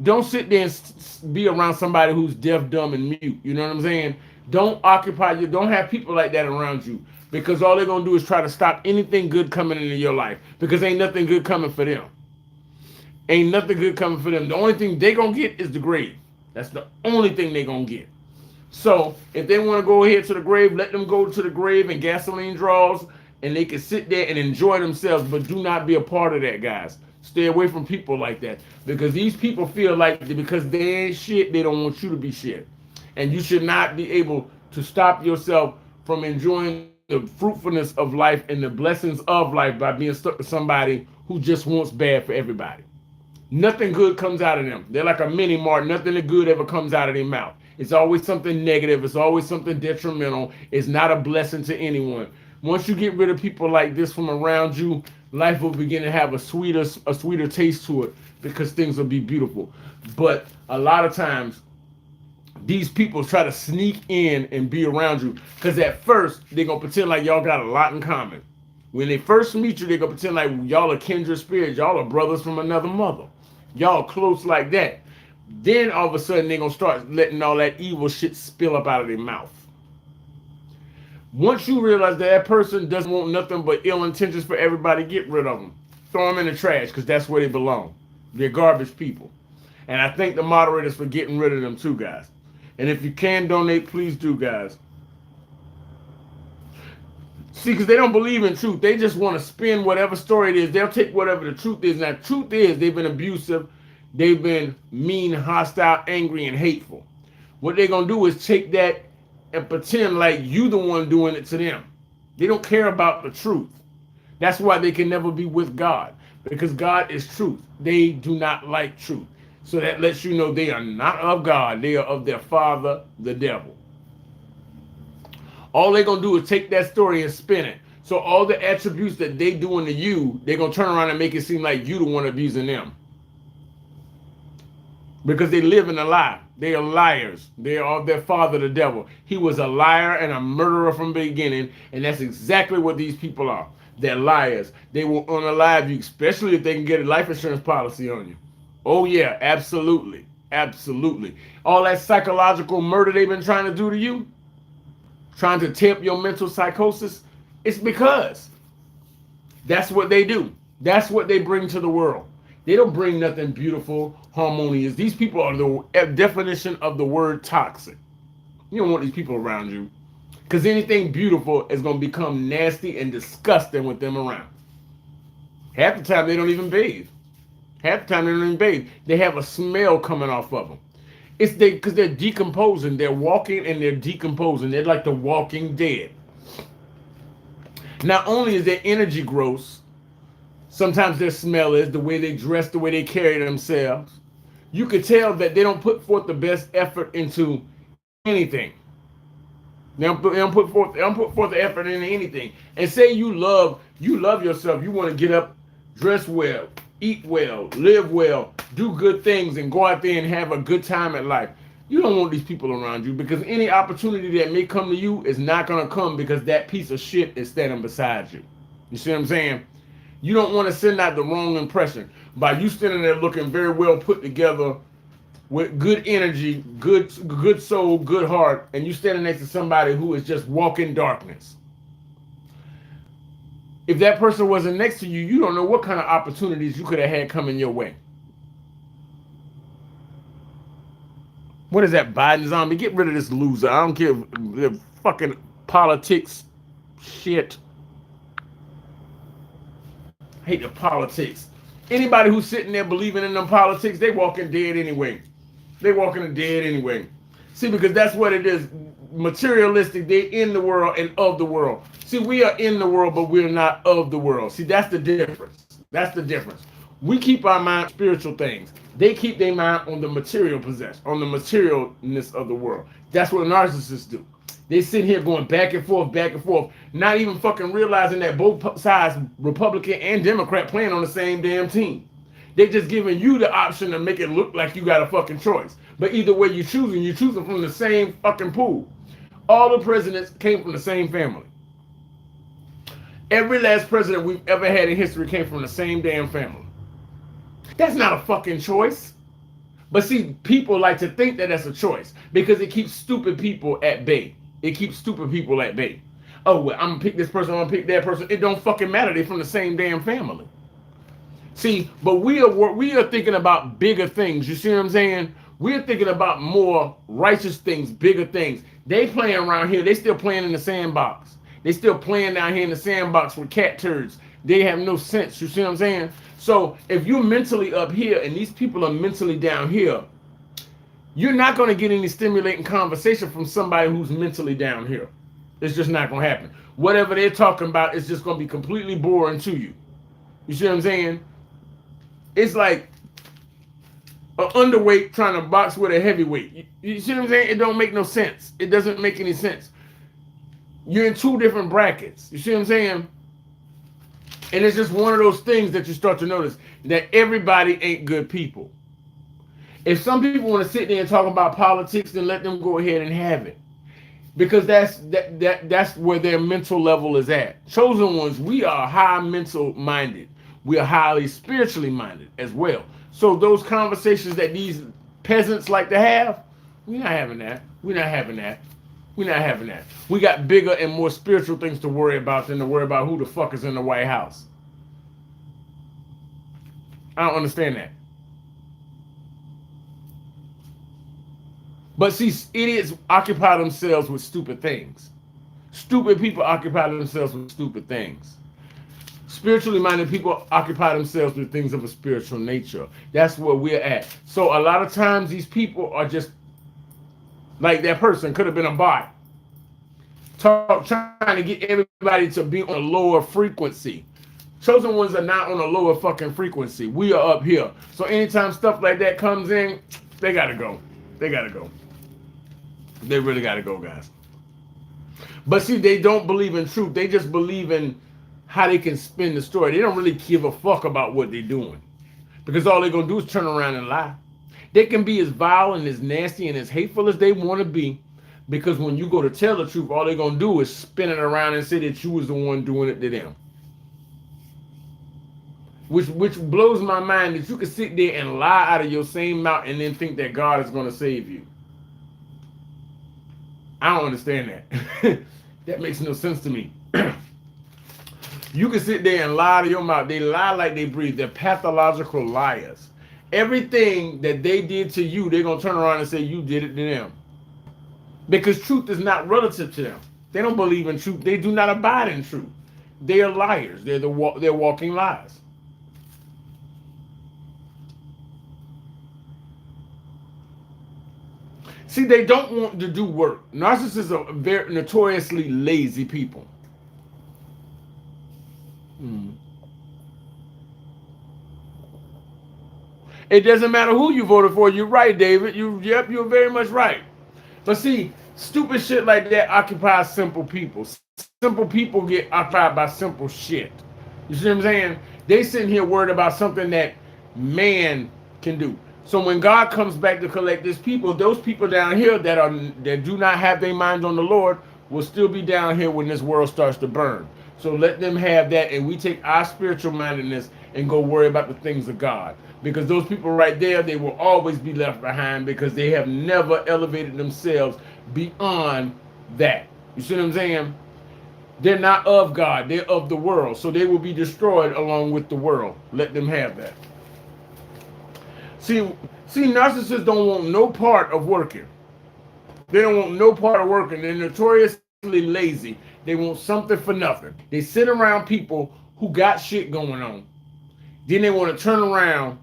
don't sit there and be around somebody who's deaf, dumb, and mute. You know what I'm saying? Don't have people like that around you, because all they're going to do is try to stop anything good coming into your life, because ain't nothing good coming for them. Ain't nothing good coming for them. The only thing they going to get is the grave. That's the only thing they're going to get. So if they want to go ahead to the grave, let them go to the grave and gasoline draws, and they can sit there and enjoy themselves, but do not be a part of that, guys. Stay away from people like that, because these people feel like because they ain't shit, they don't want you to be shit. And you should not be able to stop yourself from enjoying the fruitfulness of life and the blessings of life by being stuck with somebody who just wants bad for everybody. Nothing good comes out of them. They're like a mini mart. Nothing good ever comes out of their mouth. It's always something negative. It's always something detrimental. It's not a blessing to anyone. Once you get rid of people like this from around you, life will begin to have a sweeter taste to it, because things will be beautiful. But a lot of times, these people try to sneak in and be around you, because at first, they're going to pretend like y'all got a lot in common. When they first meet you, they're going to pretend like y'all are kindred spirits. Y'all are brothers from another mother. Y'all close like that. Then all of a sudden, they're going to start letting all that evil shit spill up out of their mouth. Once you realize that that person doesn't want nothing but ill intentions for everybody, get rid of them. Throw them in the trash because that's where they belong. They're garbage people. And I thank the moderators for getting rid of them too, guys. And if you can donate, please do, guys. See, because they don't believe in truth. They just want to spin whatever story it is. They'll take whatever the truth is. Now, truth is they've been abusive. They've been mean, hostile, angry, and hateful. What they're going to do is take that and pretend like you the one doing it to them. They don't care about the truth. That's why they can never be with God. Because God is truth. They do not like truth. So that lets you know they are not of God. They are of their father, the devil. All they're going to do is take that story and spin it. So all the attributes that they doing to you, they're going to turn around and make it seem like you the one abusing them. Because they live in a lie. They are liars. They are of their father, the devil. He was a liar and a murderer from the beginning. And that's exactly what these people are. They're liars. They will unalive you, especially if they can get a life insurance policy on you. Oh, yeah, absolutely. Absolutely. All that psychological murder they've been trying to do to you, trying to tip your mental psychosis, it's because that's what they do. That's what they bring to the world. They don't bring nothing beautiful, harmonious. These people are the definition of the word toxic. You don't want these people around you because anything beautiful is going to become nasty and disgusting with them around. Half the time they don't even bathe. Half the time they don't even bathe. They have a smell coming off of them. It's because they're decomposing. They're walking and they're decomposing. They're like the walking dead. Not only is their energy gross, sometimes their smell is, the way they dress, the way they carry themselves. You could tell that they don't put forth the best effort into anything. They don't put forth the effort into anything. And say you love yourself. You want to get up, dress well, eat well, live well, do good things, and go out there and have a good time at life. You don't want these people around you because any opportunity that may come to you is not going to come because that piece of shit is standing beside you. You see what I'm saying? You don't want to send out the wrong impression by you standing there looking very well put together with good energy, good soul, good heart, and you standing next to somebody who is just walking darkness. If that person wasn't next to you, you don't know what kind of opportunities you could have had coming your way. What is that, Biden zombie? Get rid of this loser. I don't care the fucking politics shit. I hate the politics. Anybody who's sitting there believing in them politics, they walking dead anyway. They walking dead anyway. See, because that's what it is. Materialistic, they in the world and of the world. See, we are in the world, but we're not of the world. See, that's the difference. That's the difference. We keep our mind on spiritual things. They keep their mind on the material possession, on the materialness of the world. That's what narcissists do. They sit here going back and forth, not even fucking realizing that both sides, Republican and Democrat, playing on the same damn team. They just giving you the option to make it look like you got a fucking choice. But either way you're choosing from the same fucking pool. All the presidents came from the same family. Every last president we've ever had in history came from the same damn family. That's not a fucking choice. But see, people like to think that that's a choice because it keeps stupid people at bay. It keeps stupid people at bay. Oh, well, I'm gonna pick this person, I'm gonna pick that person. It don't fucking matter. They're from the same damn family. See, but we are thinking about bigger things. You see what I'm saying? We're thinking about more righteous things, bigger things. They playing around here. They still playing in the sandbox. They still playing down here in the sandbox with cat turds. They have no sense. You see what I'm saying? So if you're mentally up here and these people are mentally down here, you're not going to get any stimulating conversation from somebody who's mentally down here. It's just not going to happen. Whatever they're talking about is just going to be completely boring to you. You see what I'm saying? It's like an underweight trying to box with a heavyweight. You see what I'm saying? It don't make no sense. It doesn't make any sense. You're in two different brackets. You see what I'm saying? And it's just one of those things that you start to notice that everybody ain't good people. If some people want to sit there and talk about politics, then let them go ahead and have it. Because that's where their mental level is at. Chosen ones, we are high mental minded. We are highly spiritually minded as well. So those conversations that these peasants like to have, we're not having that. We're not having that. We're not having that. We got bigger and more spiritual things to worry about than to worry about who the fuck is in the White House. I don't understand that. But see, idiots occupy themselves with stupid things. Stupid people occupy themselves with stupid things. Spiritually minded people occupy themselves with things of a spiritual nature. That's where we're at. So a lot of times these people are just like that person could have been a bot. Trying to get everybody to be on a lower frequency. Chosen ones are not on a lower fucking frequency. We are up here. So anytime stuff like that comes in, they gotta go. They gotta go. They really gotta go, guys. But see, they don't believe in truth. They just believe in how they can spin the story. They don't really give a fuck about what they're doing. Because all they're going to do is turn around and lie. They can be as vile and as nasty and as hateful as they want to be. Because when you go to tell the truth, all they're going to do is spin it around and say that you was the one doing it to them. Which blows my mind that you can sit there and lie out of your same mouth and then think that God is going to save you. I don't understand that. That makes no sense to me. You can sit there and lie to your mouth. They lie like they breathe. They're pathological liars. Everything that they did to you, they're going to turn around and say you did it to them. Because truth is not relative to them. They don't believe in truth. They do not abide in truth. They are liars. They're walking lies. See, they don't want to do work. Narcissists are very notoriously lazy people. It doesn't matter who you voted for. You're right, David. You're very much right. But see, stupid shit like that occupies simple people. Simple people get occupied by simple shit. You see what I'm saying? They sitting here worried about something that man can do. So when God comes back to collect his people, those people down here that do not have their minds on the Lord will still be down here when this world starts to burn. So let them have that, and we take our spiritual mindedness and go worry about the things of God. Because those people right there, they will always be left behind because they have never elevated themselves beyond that. You see what I'm saying? They're not of God, they're of the world. So they will be destroyed along with the world. Let them have that. See, narcissists don't want no part of working. They don't want no part of working. They're notoriously lazy. They want something for nothing. They sit around people who got shit going on. Then they want to turn around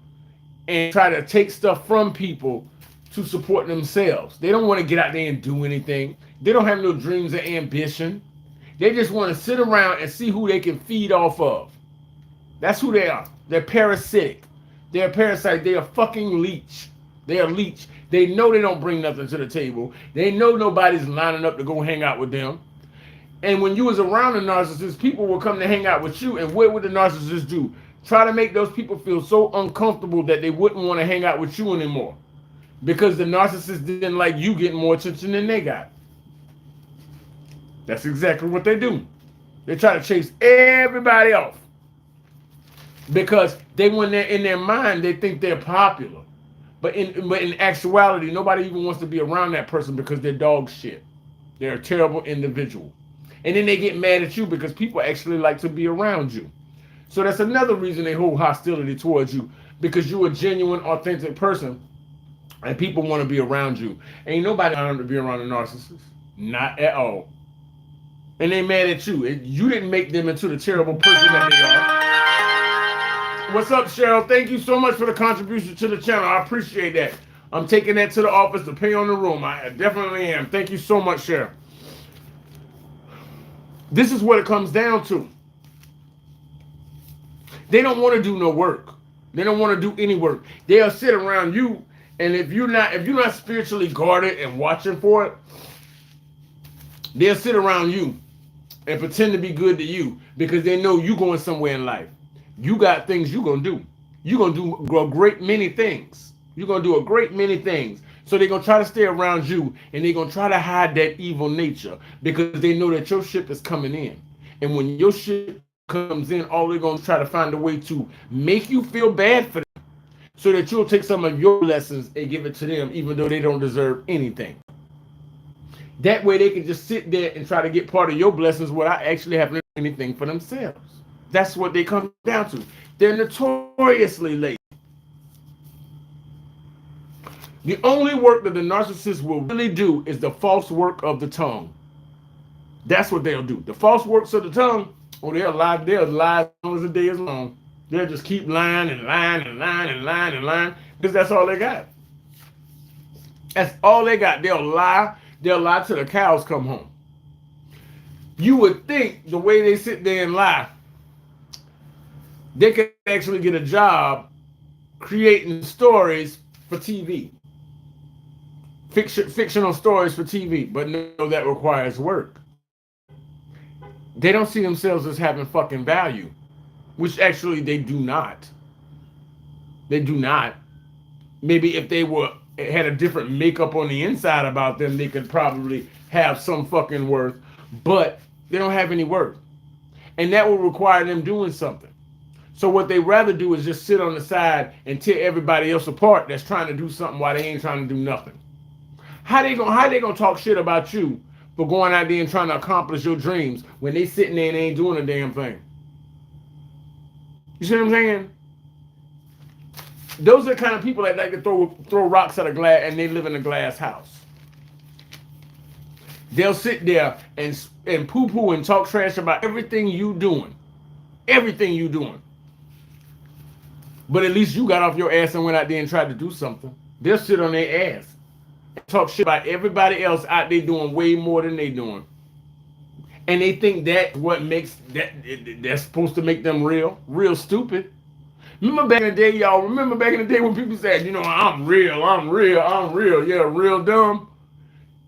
and try to take stuff from people to support themselves. They don't want to get out there and do anything. They don't have no dreams or ambition. They just want to sit around and see who they can feed off of. That's who they are. They're parasitic. They're a parasite. They're a fucking leech. They're a leech. They know they don't bring nothing to the table. They know nobody's lining up to go hang out with them. And when you was around a narcissist, people will come to hang out with you. And what would the narcissist do? Try to make those people feel so uncomfortable that they wouldn't want to hang out with you anymore. Because the narcissist didn't like you getting more attention than they got. That's exactly what they do. They try to chase everybody off. Because when they're in their mind, they think they're popular. But in actuality, nobody even wants to be around that person because they're dog shit. They're a terrible individual. And then they get mad at you because people actually like to be around you. So that's another reason they hold hostility towards you, because you're a genuine, authentic person and people want to be around you. Ain't nobody want to be around a narcissist. Not at all. And they mad at you. You didn't make them into the terrible person that they are. What's up, Cheryl? Thank you so much for the contribution to the channel. I appreciate that. I'm taking that to the office to pay on the room. I definitely am. Thank you so much, Cheryl. This is what it comes down to. They don't want to do no work. They don't want to do any work. They'll sit around you, and if you're not spiritually guarded and watching for it, they'll sit around you and pretend to be good to you because they know you going somewhere in life. You got things you're going to do. You're going to do a great many things. You're going to do a great many things. So they're going to try to stay around you, and they're going to try to hide that evil nature because they know that your ship is coming in. And when your ship comes in, all they're going to try to find a way to make you feel bad for them so that you'll take some of your lessons and give it to them even though they don't deserve anything. That way they can just sit there and try to get part of your blessings without actually having to do anything for themselves. That's what they come down to. They're notoriously lazy. The only work that the narcissist will really do is the false work of the tongue. That's what they'll do. The false works of the tongue, oh, they'll lie as long as the day is long. They'll just keep lying and lying and lying and lying and lying because that's all they got. That's all they got. They'll lie till the cows come home. You would think the way they sit there and lie, they could actually get a job creating stories for TV. Fictional stories for TV, but no, that requires work. They don't see themselves as having fucking value, which actually they do not. They do not. Maybe if they had a different makeup on the inside about them, they could probably have some fucking worth, but they don't have any worth. And that will require them doing something. So what they rather do is just sit on the side and tear everybody else apart that's trying to do something while they ain't trying to do nothing. How they gonna talk shit about you for going out there and trying to accomplish your dreams when they sitting there and ain't doing a damn thing? You see what I'm saying? Those are the kind of people that like to throw rocks at a glass, and they live in a glass house. They'll sit there and poo-poo and talk trash about everything you doing. Everything you doing. But at least you got off your ass and went out there and tried to do something. They'll sit on their ass and talk shit about everybody else out there doing way more than they doing. And they think that's what makes that's supposed to make them real stupid. Remember back in the day, y'all? Remember back in the day when people said, you know, I'm real, yeah, real dumb?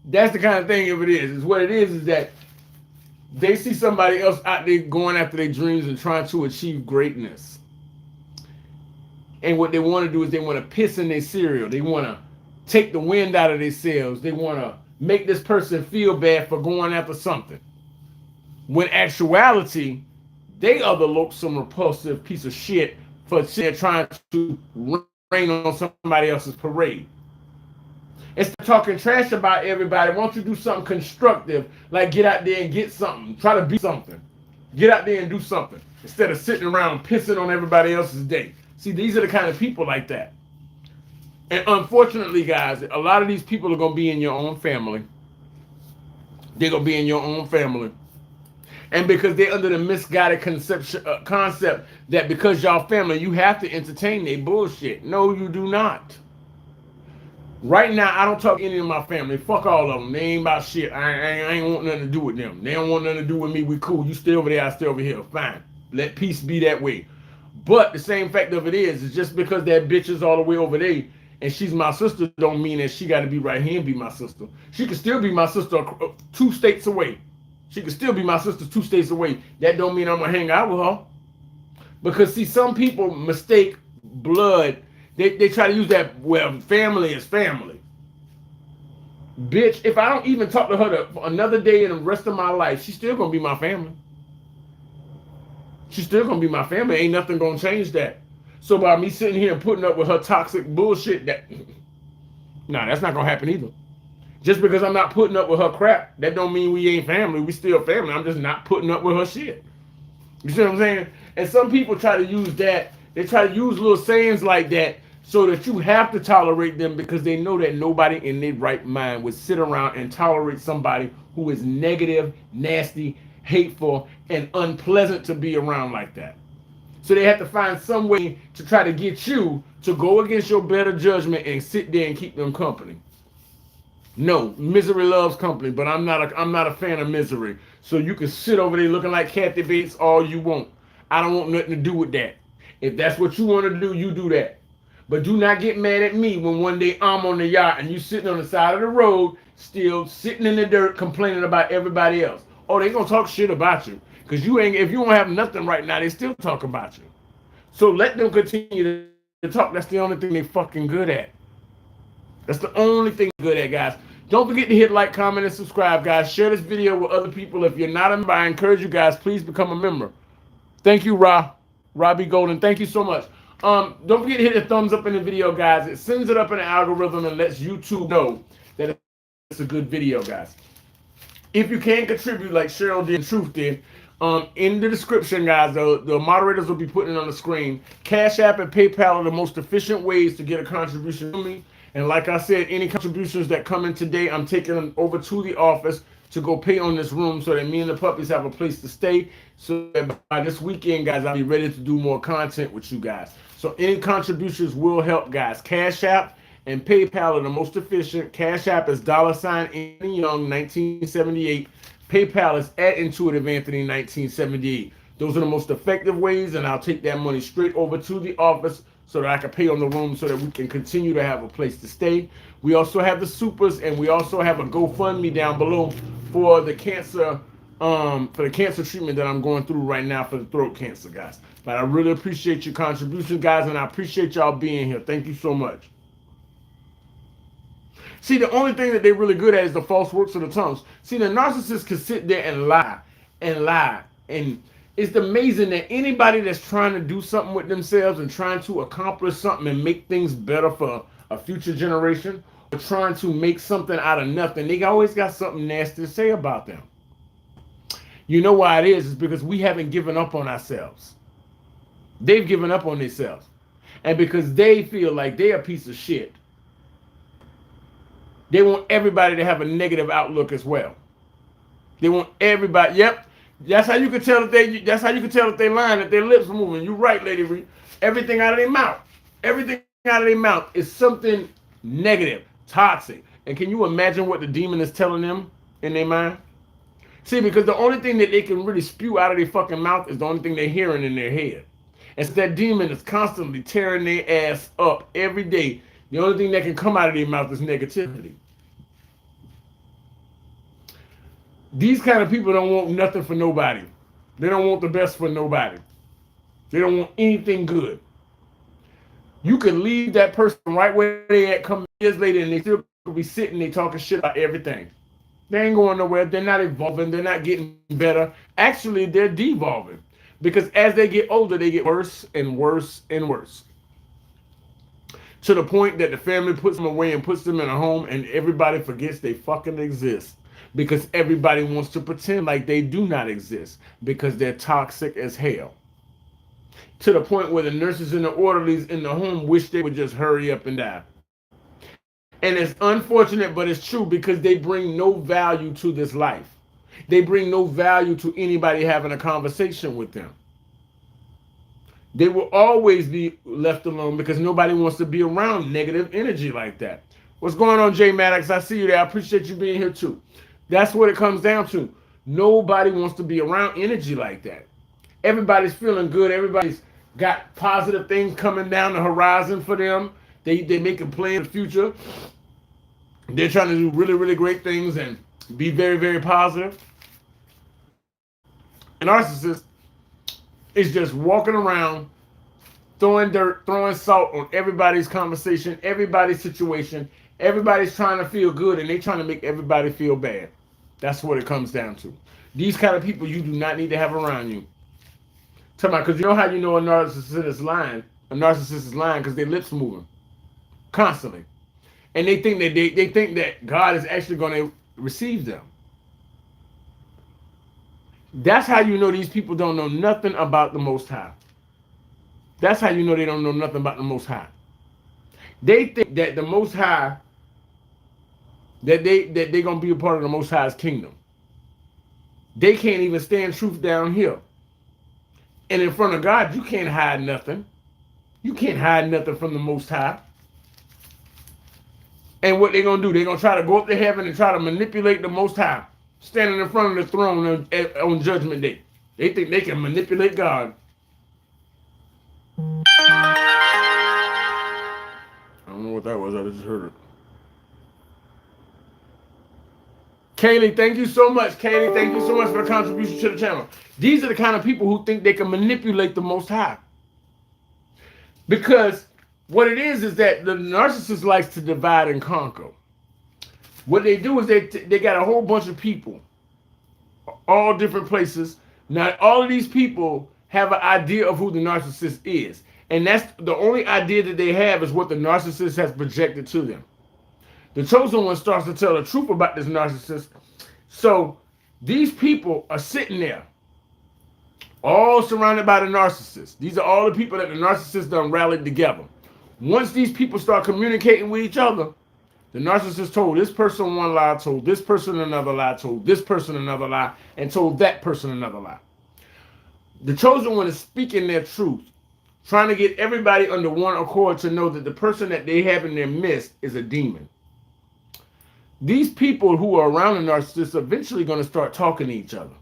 That's the kind of thing if it is. What it is that they see somebody else out there going after their dreams and trying to achieve greatness. And what they want to do is they want to piss in their cereal. They want to take the wind out of their sails. They want to make this person feel bad for going after something. When actuality, they are the loathsome, repulsive piece of shit for trying to rain on somebody else's parade. Instead of talking trash about everybody, why don't you do something constructive, like get out there and get something, try to be something. Get out there and do something, instead of sitting around pissing on everybody else's day. See, these are the kind of people like that. And unfortunately, guys, a lot of these people are going to be in your own family. They're going to be in your own family. And because they're under the misguided concept that because y'all family, you have to entertain their bullshit. No, you do not. Right now, I don't talk to any of my family. Fuck all of them. They ain't about shit. I ain't want nothing to do with them. They don't want nothing to do with me. We cool. You stay over there, I stay over here. Fine. Let peace be that way. But the same fact of it is just because that bitch is all the way over there and she's my sister don't mean that she got to be right here and be my sister. She can still be my sister 2 states away. She can still be my sister 2 states away. That don't mean I'm going to hang out with her. Because, see, some people mistake blood. They try to use that, well, family is family. Bitch, if I don't even talk to her another day in the rest of my life, she's still going to be my family. She's still going to be my family. Ain't nothing going to change that. So by me sitting here and putting up with her toxic bullshit, nah, that's not going to happen either. Just because I'm not putting up with her crap, that don't mean we ain't family. We still family. I'm just not putting up with her shit. You see what I'm saying? And some people try to use that. They try to use little sayings like that so that you have to tolerate them because they know that nobody in their right mind would sit around and tolerate somebody who is negative, nasty, hateful, and unpleasant to be around like that. So they have to find some way to try to get you to go against your better judgment and sit there and keep them company. No, misery loves company, but I'm not a fan of misery. So you can sit over there looking like Kathy Bates all you want. I don't want nothing to do with that. If that's what you want to do, you do that. But do not get mad at me when one day I'm on the yacht and you sitting on the side of the road, still sitting in the dirt complaining about everybody else. Oh, they gonna talk shit about you. Because if you don't have nothing right now, they still talk about you. So let them continue to talk. That's the only thing they fucking good at. That's the only thing they're good at, guys. Don't forget to hit like, comment, and subscribe, guys. Share this video with other people. If you're not a member, I encourage you guys, please become a member. Thank you, Robbie Golden. Thank you so much. Don't forget to hit the thumbs up in the video, guys. It sends it up in the algorithm and lets YouTube know that it's a good video, guys. If you can contribute like Cheryl did and Truth did, in the description, guys, the moderators will be putting it on the screen. Cash App and PayPal are the most efficient ways to get a contribution to me. And like I said, any contributions that come in today, I'm taking them over to the office to go pay on this room so that me and the puppies have a place to stay. So that by this weekend, guys, I'll be ready to do more content with you guys. So any contributions will help, guys. Cash App and PayPal are the most efficient. Cash App is $Anthony Young 1978. PayPal is at Intuitive Anthony 1978. Those are the most effective ways, and I'll take that money straight over to the office so that I can pay on the room so that we can continue to have a place to stay. We also have the supers, and we also have a GoFundMe down below for the cancer treatment that I'm going through right now for the throat cancer, guys. But I really appreciate your contribution, guys, and I appreciate y'all being here. Thank you so much. See, the only thing that they're really good at is the false works of the tongues. See, the narcissist can sit there and lie and lie. And it's amazing that anybody that's trying to do something with themselves and trying to accomplish something and make things better for a future generation, or trying to make something out of nothing, they always got something nasty to say about them. You know why it is? It's because we haven't given up on ourselves. They've given up on themselves. And because they feel like they're a piece of shit, they want everybody to have a negative outlook as well. They want everybody. Yep, that's how you can tell that they. That's how you can tell that they lying, that their lips are moving. You're right, Lady Reed. Everything out of their mouth. Everything out of their mouth is something negative, toxic. And can you imagine what the demon is telling them in their mind? See, because the only thing that they can really spew out of their fucking mouth is the only thing they're hearing in their head. And so that demon is constantly tearing their ass up every day. The only thing that can come out of their mouth is negativity. These kind of people don't want nothing for nobody. They don't want the best for nobody. They don't want anything good. You could leave that person right where they at, come years later, and they still could be sitting there talking shit about everything. They ain't going nowhere. They're not evolving. They're not getting better. Actually, they're devolving. Because as they get older, they get worse and worse and worse. To the point that the family puts them away and puts them in a home, and everybody forgets they fucking exist. Because everybody wants to pretend like they do not exist. Because they're toxic as hell. To the point where the nurses and the orderlies in the home wish they would just hurry up and die. And it's unfortunate, but it's true, because they bring no value to this life. They bring no value to anybody having a conversation with them. They will always be left alone because nobody wants to be around negative energy like that. What's going on, Jay Maddox? I see you there. I appreciate you being here too. That's what it comes down to. Nobody wants to be around energy like that. Everybody's feeling good. Everybody's got positive things coming down the horizon for them. They making plans for the future. They're trying to do really, really great things and be very, very positive. An narcissist is just walking around, throwing dirt, throwing salt on everybody's conversation, everybody's situation. Everybody's trying to feel good, and they're trying to make everybody feel bad. That's what it comes down to. These kind of people you do not need to have around you. Because you know how you know a narcissist is lying? A narcissist is lying because their lips moving constantly. And they think that they think that God is actually going to receive them. That's how you know these people don't know nothing about the Most High. That's how you know they don't know nothing about the Most High. They think that the Most High, that they're going to be a part of the Most High's kingdom. They can't even stand truth down here. And in front of God, you can't hide nothing. You can't hide nothing from the Most High. And what they're going to do, they're going to try to go up to heaven and try to manipulate the Most High, standing in front of the throne on Judgment Day. They think they can manipulate God. I don't know what that was. I just heard it. Kaylee, thank you so much. Kaylee, thank you so much for the contribution to the channel. These are the kind of people who think they can manipulate the Most High. Because what it is that the narcissist likes to divide and conquer. What they do is they got a whole bunch of people, all different places. Now, all of these people have an idea of who the narcissist is. And that's the only idea that they have is what the narcissist has projected to them. The chosen one starts to tell the truth about this narcissist, So these people are sitting there, all surrounded by the narcissist. These are all the people that the narcissist done rallied together. Once these people start communicating with each other, the narcissist told this person one lie, told this person another lie, told this person another lie, and told that person another lie. The chosen one is speaking their truth, trying to get everybody under one accord to know that the person that they have in their midst is a demon. These people who are around the narcissist are eventually going to start talking to each other.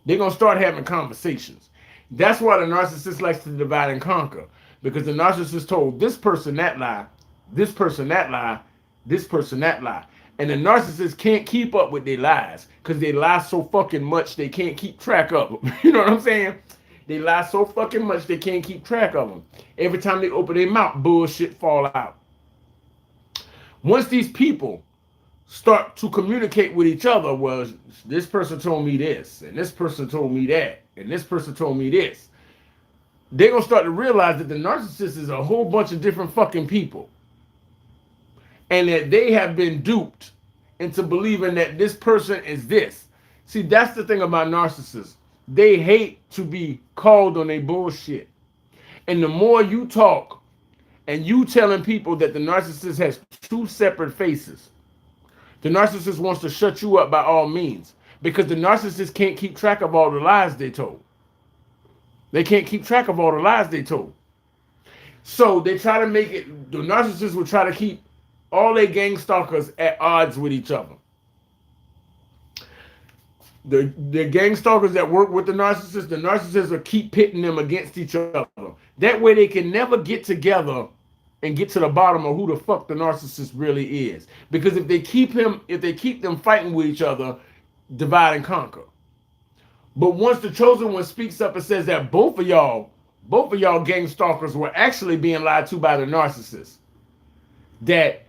They're going to start having conversations. That's why the narcissist likes to divide and conquer, because the narcissist told this person that lie, this person that lie, this person that lie. And the narcissist can't keep up with their lies because they lie so fucking much they can't keep track of them. You know what I'm saying? They lie so fucking much they can't keep track of them. Every time they open their mouth, bullshit fall out. Once these people start to communicate with each other, well, this person told me this, and this person told me that, and this person told me this, they're going to start to realize that the narcissist is a whole bunch of different fucking people. And that they have been duped into believing that this person is this. See, that's the thing about narcissists. They hate to be called on their bullshit. And the more you talk and you telling people that the narcissist has two separate faces, the narcissist wants to shut you up by all means, because the narcissist can't keep track of all the lies they told. They can't keep track of all the lies they told. So they try to make it, the narcissist will try to keep all their gang stalkers at odds with each other. The gang stalkers that work with the narcissists will keep pitting them against each other. That way they can never get together and get to the bottom of who the fuck the narcissist really is. Because if they keep them fighting with each other, divide and conquer. But once the chosen one speaks up and says that both of y'all gang stalkers were actually being lied to by the narcissist, that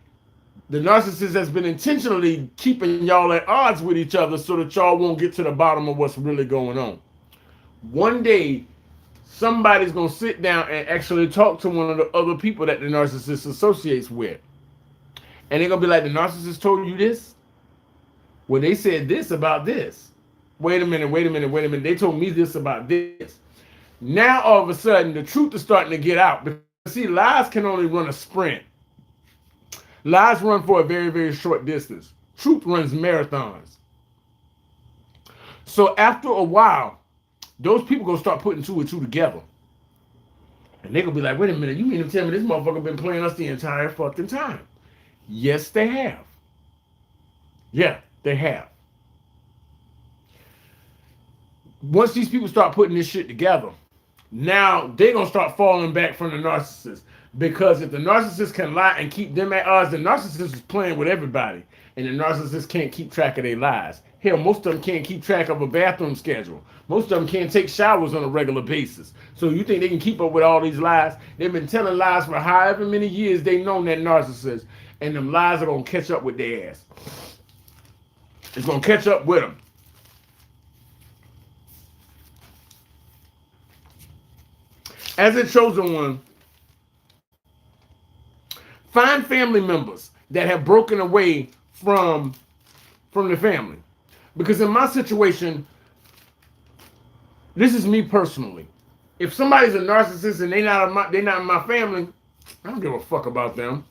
the narcissist has been intentionally keeping y'all at odds with each other so that y'all won't get to the bottom of what's really going on. One day, somebody's going to sit down and actually talk to one of the other people that the narcissist associates with. And they're going to be like, the narcissist told you this? Well, they said this about this. Wait a minute. They told me this about this. Now, all of a sudden, the truth is starting to get out. Because, see, lies can only run a sprint. Lies run for a very, very short distance. Truth runs marathons. So after a while, those people gonna start putting two and two together. And they gonna be like, wait a minute, you mean to tell me this motherfucker been playing us the entire fucking time? Yes, they have. Yeah, they have. Once these people start putting this shit together, now they're gonna start falling back from the narcissist. Because if the narcissist can lie and keep them at odds, the narcissist is playing with everybody. And the narcissist can't keep track of their lies. Hell, most of them can't keep track of a bathroom schedule. Most of them can't take showers on a regular basis. So you think they can keep up with all these lies? They've been telling lies for however many years they've known that narcissist. And them lies are going to catch up with their ass. It's going to catch up with them. As a chosen one, find family members that have broken away from the family. Because in my situation, this is me personally. If somebody's a narcissist and they're not in my family, I don't give a fuck about them.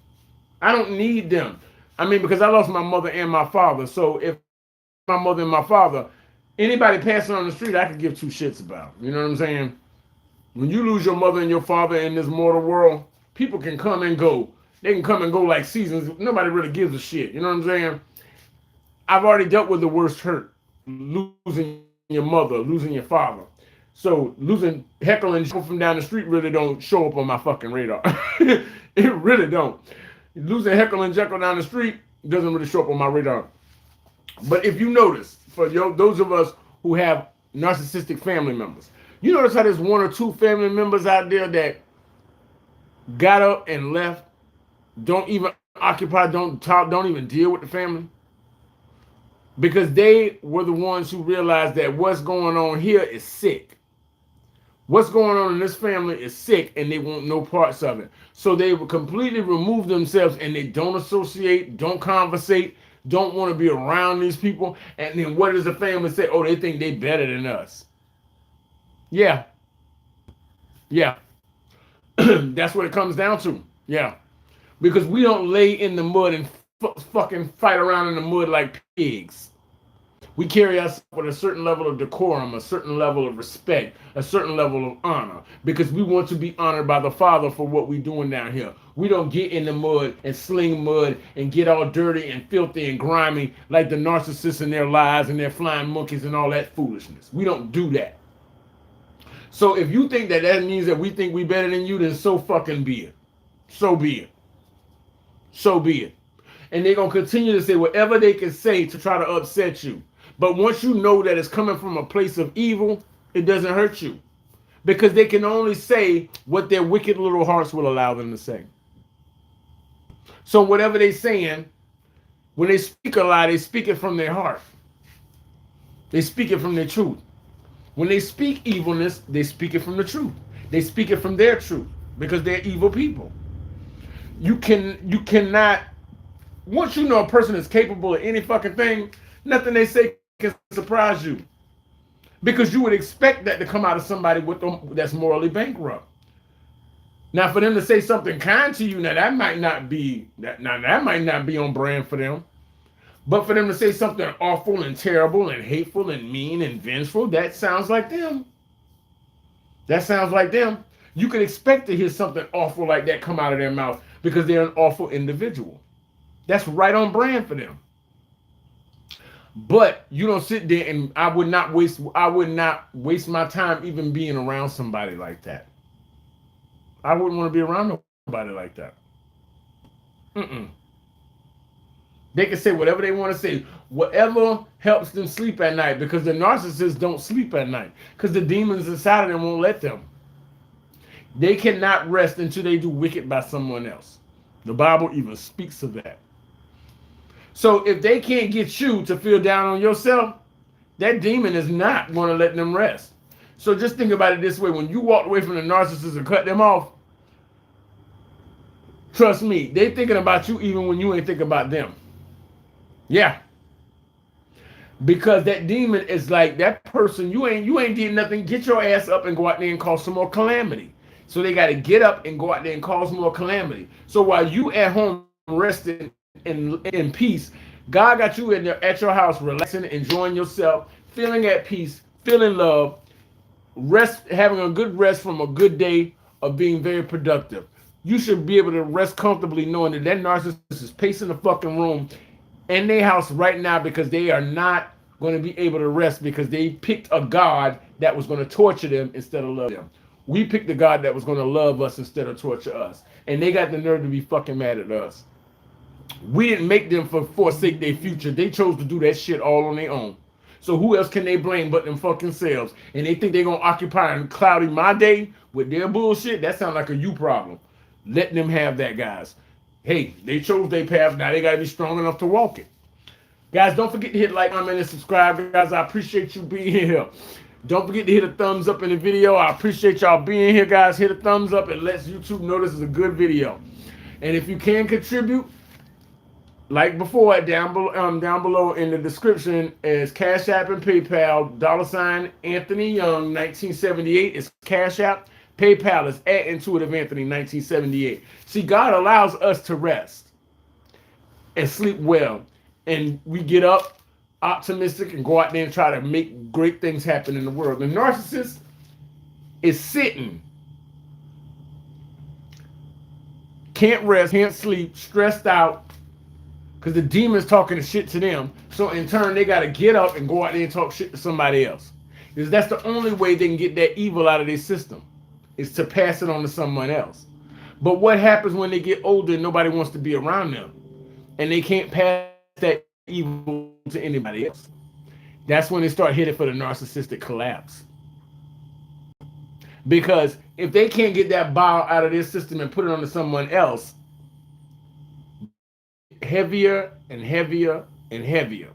I don't need them. I mean, because I lost my mother and my father. So if my mother and my father, anybody passing on the street, I could give two shits about. You know what I'm saying? When you lose your mother and your father in this mortal world, people can come and go. They can come and go like seasons. Nobody really gives a shit. You know what I'm saying? I've already dealt with the worst hurt. Losing your mother, losing your father. So losing Heckle and Jekyll from down the street really don't show up on my fucking radar. It really don't. Losing Heckle and Jekyll down the street doesn't really show up on my radar. But if you notice, for those of us who have narcissistic family members, you notice how there's one or two family members out there that got up and left, don't even occupy, don't talk, don't even deal with the family? Because they were the ones who realized that what's going on here is sick. What's going on in this family is sick, and they want no parts of it. So they will completely remove themselves, and they don't associate, don't conversate, don't want to be around these people. And then what does the family say? Oh, they think they better than us. Yeah, yeah. That's what it comes down to. Yeah, because we don't lay in the mud and fucking fight around in the mud like pigs. We carry ourselves with a certain level of decorum, a certain level of respect, a certain level of honor, because we want to be honored by the Father for what we're doing down here. We don't get in the mud and sling mud and get all dirty and filthy and grimy like the narcissists and their lies and their flying monkeys and all that foolishness. We don't do that. So if you think that that means that we think we better than you, then so fucking be it. So be it. So be it. And they're going to continue to say whatever they can say to try to upset you. But once you know that it's coming from a place of evil, it doesn't hurt you. Because they can only say what their wicked little hearts will allow them to say. So whatever they're saying, when they speak a lie, they speak it from their heart. They speak it from their truth. When they speak evilness, they speak it from the truth. They speak it from their truth because they're evil people. You cannot, once you know a person is capable of any fucking thing, nothing they say can surprise you. Because you would expect that to come out of somebody with them that's morally bankrupt. Now, for them to say something kind to you, now that might not be on brand for them. But for them to say something awful and terrible and hateful and mean and vengeful, that sounds like them. That sounds like them. You could expect to hear something awful like that come out of their mouth because they're an awful individual. That's right on brand for them. But you don't sit there, and I would not waste my time even being around somebody like that. I wouldn't want to be around nobody like that. They can say whatever they want to say, whatever helps them sleep at night, because the narcissists don't sleep at night because the demons inside of them won't let them. They cannot rest until they do wicked by someone else. The Bible even speaks of that. So if they can't get you to feel down on yourself, that demon is not going to let them rest. So just think about it this way. When you walk away from the narcissist and cut them off, trust me, they thinking about you even when you ain't thinking about them. Yeah. Because that demon is like that person, you ain't did nothing. Get your ass up and go out there and cause some more calamity. So they got to get up and go out there and cause more calamity. So while you at home resting in peace, God got you in there at your house, relaxing, enjoying yourself, feeling at peace, feeling love, rest, having a good rest from a good day of being very productive. You should be able to rest comfortably knowing that that narcissist is pacing the fucking room in their house right now because they are not going to be able to rest because they picked a God that was going to torture them instead of love them. We picked a God that was going to love us instead of torture us. And they got the nerve to be fucking mad at us. We didn't make them forsake their future. They chose to do that shit all on their own. So who else can they blame but them fucking selves? And they think they're going to occupy and cloudy my day with their bullshit? That sounds like a you problem. Let them have that, guys. Hey, they chose their path. Now they got to be strong enough to walk it. Guys, don't forget to hit like, comment, and subscribe. Guys, I appreciate you being here. Don't forget to hit a thumbs up in the video. I appreciate y'all being here, guys. Hit a thumbs up. It lets YouTube know this is a good video. And if you can contribute, like before, down below in the description is Cash App and PayPal. $ Anthony Young 1978 is Cash App. PayPal is at Intuitive Anthony 1978. See, God allows us to rest and sleep well. And we get up optimistic and go out there and try to make great things happen in the world. The narcissist is sitting, can't rest, can't sleep, stressed out because the demon's talking the shit to them. So in turn, they got to get up and go out there and talk shit to somebody else. Because that's the only way they can get that evil out of their system, is to pass it on to someone else. But what happens when they get older and nobody wants to be around them? And they can't pass that evil to anybody else. That's when they start hitting for the narcissistic collapse. Because if they can't get that bile out of their system and put it onto someone else, heavier and heavier and heavier.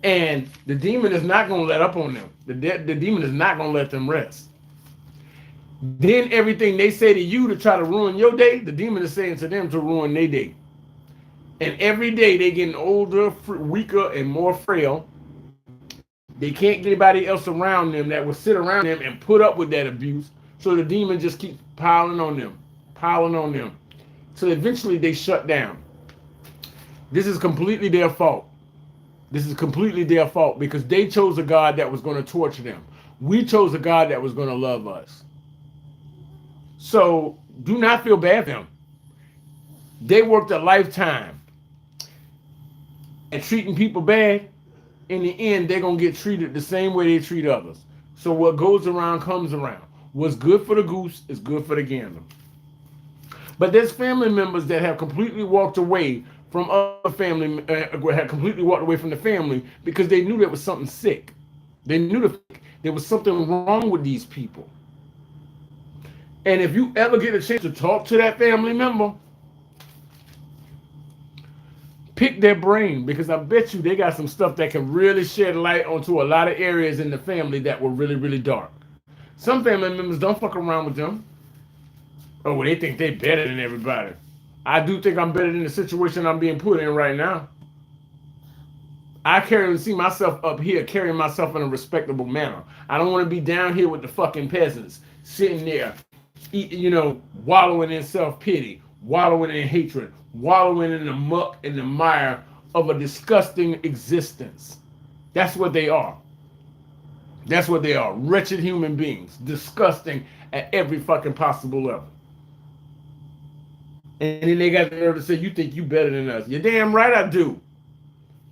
And the demon is not going to let up on them. The demon is not going to let them rest. Then everything they say to you to try to ruin your day, the demon is saying to them to ruin their day. And every day they getting older, weaker, and more frail. They can't get anybody else around them that will sit around them and put up with that abuse. So the demon just keeps piling on them, piling on them. So eventually they shut down. This is completely their fault. This is completely their fault because they chose a God that was going to torture them. We chose a God that was going to love us. So do not feel bad for them. They worked a lifetime at treating people bad. In the end, they're going to get treated the same way they treat others. So what goes around comes around. What's good for the goose is good for the gander. But there's family members that have completely walked away from other family, had completely walked away from the family because they knew there was something sick. They knew there was something wrong with these people. And if you ever get a chance to talk to that family member, pick their brain, because I bet you they got some stuff that can really shed light onto a lot of areas in the family that were really, really dark. Some family members don't fuck around with them. Oh, well, they think they're better than everybody. I do think I'm better than the situation I'm being put in right now. I see myself up here carrying myself in a respectable manner. I don't want to be down here with the fucking peasants, sitting there, wallowing in self-pity, wallowing in hatred, wallowing in the muck and the mire of a disgusting existence. That's what they are. That's what they are. Wretched human beings. Disgusting at every fucking possible level. And then they got the nerve to say, you think you better than us. You're damn right I do.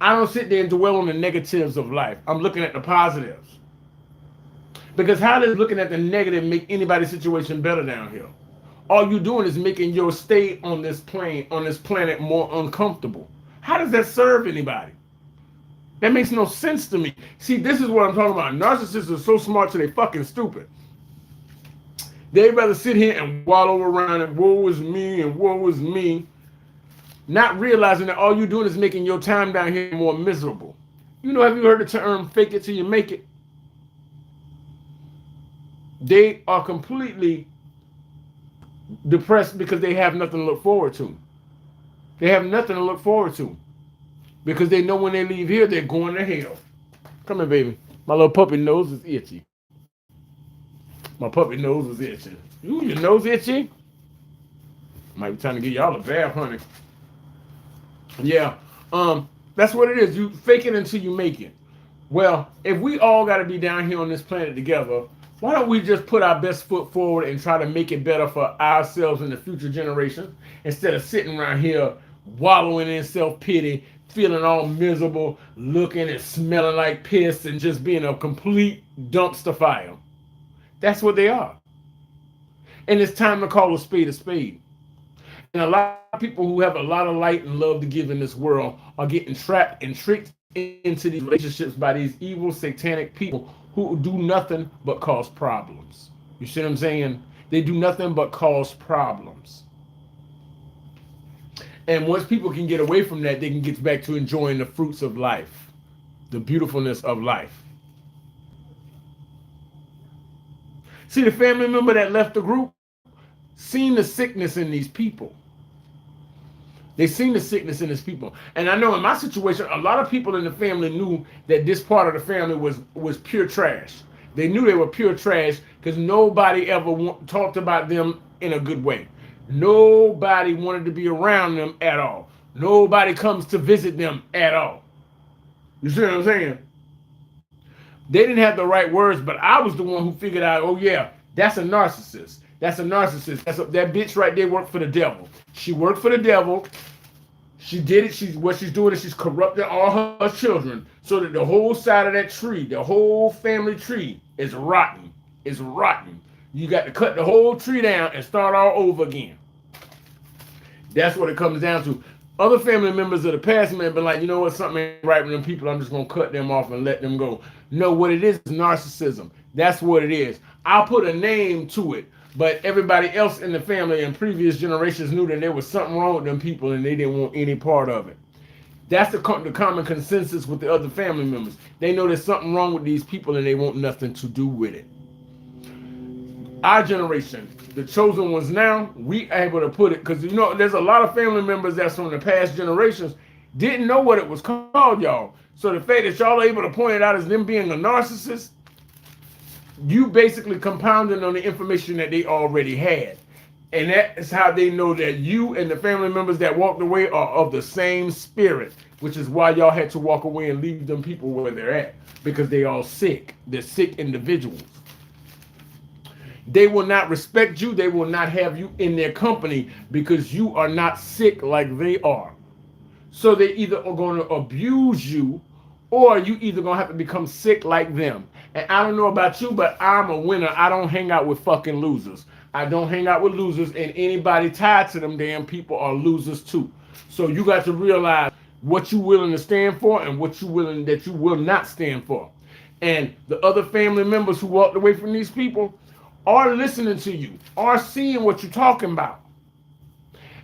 I don't sit there and dwell on the negatives of life. I'm looking at the positives. Because how does looking at the negative make anybody's situation better down here? All you're doing is making your stay on this plane, on this planet, more uncomfortable. How does that serve anybody? That makes no sense to me. See, this is what I'm talking about. Narcissists are so smart till they fucking stupid. They'd rather sit here and wallow around and woe is me and woe is me, not realizing that all you're doing is making your time down here more miserable. Have you heard the term fake it till you make it? They are completely depressed because they have nothing to look forward to. They have nothing to look forward to because they know when they leave here, they're going to hell. Come here, baby. My little puppy nose is itchy. My puppy nose is itchy. Ooh, your nose itchy? Might be trying to get y'all a bath, honey. Yeah, that's what it is. You fake it until you make it. Well, if we all got to be down here on this planet together, why don't we just put our best foot forward and try to make it better for ourselves and the future generations instead of sitting around here wallowing in self-pity, feeling all miserable, looking and smelling like piss and just being a complete dumpster fire. That's what they are. And it's time to call a spade a spade. And a lot of people who have a lot of light and love to give in this world are getting trapped and tricked into these relationships by these evil satanic people who do nothing but cause problems. You see what I'm saying? They do nothing but cause problems. And once people can get away from that, they can get back to enjoying the fruits of life, the beautifulness of life. See, the family member that left the group seen the sickness in these people. They seen the sickness in these people. And I know in my situation, a lot of people in the family knew that this part of the family was pure trash. They knew they were pure trash because nobody ever talked about them in a good way. Nobody wanted to be around them at all. Nobody comes to visit them at all. You see what I'm saying? They didn't have the right words, but I was the one who figured out, oh yeah, that's a narcissist. That's a narcissist. That bitch right there worked for the devil. She worked for the devil. She did it. What she's doing is she's corrupting all her children so that the whole side of that tree, the whole family tree is rotten. It's rotten. You got to cut the whole tree down and start all over again. That's what it comes down to. Other family members of the past may have been like, you know what, something ain't right with them people. I'm just going to cut them off and let them go. No, what it is narcissism. That's what it is. I'll put a name to it. But everybody else in the family in previous generations knew that there was something wrong with them people and they didn't want any part of it. That's the common consensus with the other family members. They know there's something wrong with these people and they want nothing to do with it. Our generation, the chosen ones now, we able to put it, because you know there's a lot of family members that's from the past generations didn't know what it was called, y'all. So the fact that y'all are able to point it out as them being a narcissist, you basically compounding on the information that they already had. And that is how they know that you and the family members that walked away are of the same spirit, which is why y'all had to walk away and leave them people where they're at, because they all sick. They're sick individuals. They will not respect you. They will not have you in their company because you are not sick like they are. So they either are going to abuse you, or you either going to have to become sick like them. And I don't know about you, but I'm a winner. I don't hang out with fucking losers. I don't hang out with losers, and anybody tied to them damn people are losers too. So you got to realize what you willing to stand for and what you willing that you will not stand for. And the other family members who walked away from these people are listening to you, are seeing what you're talking about.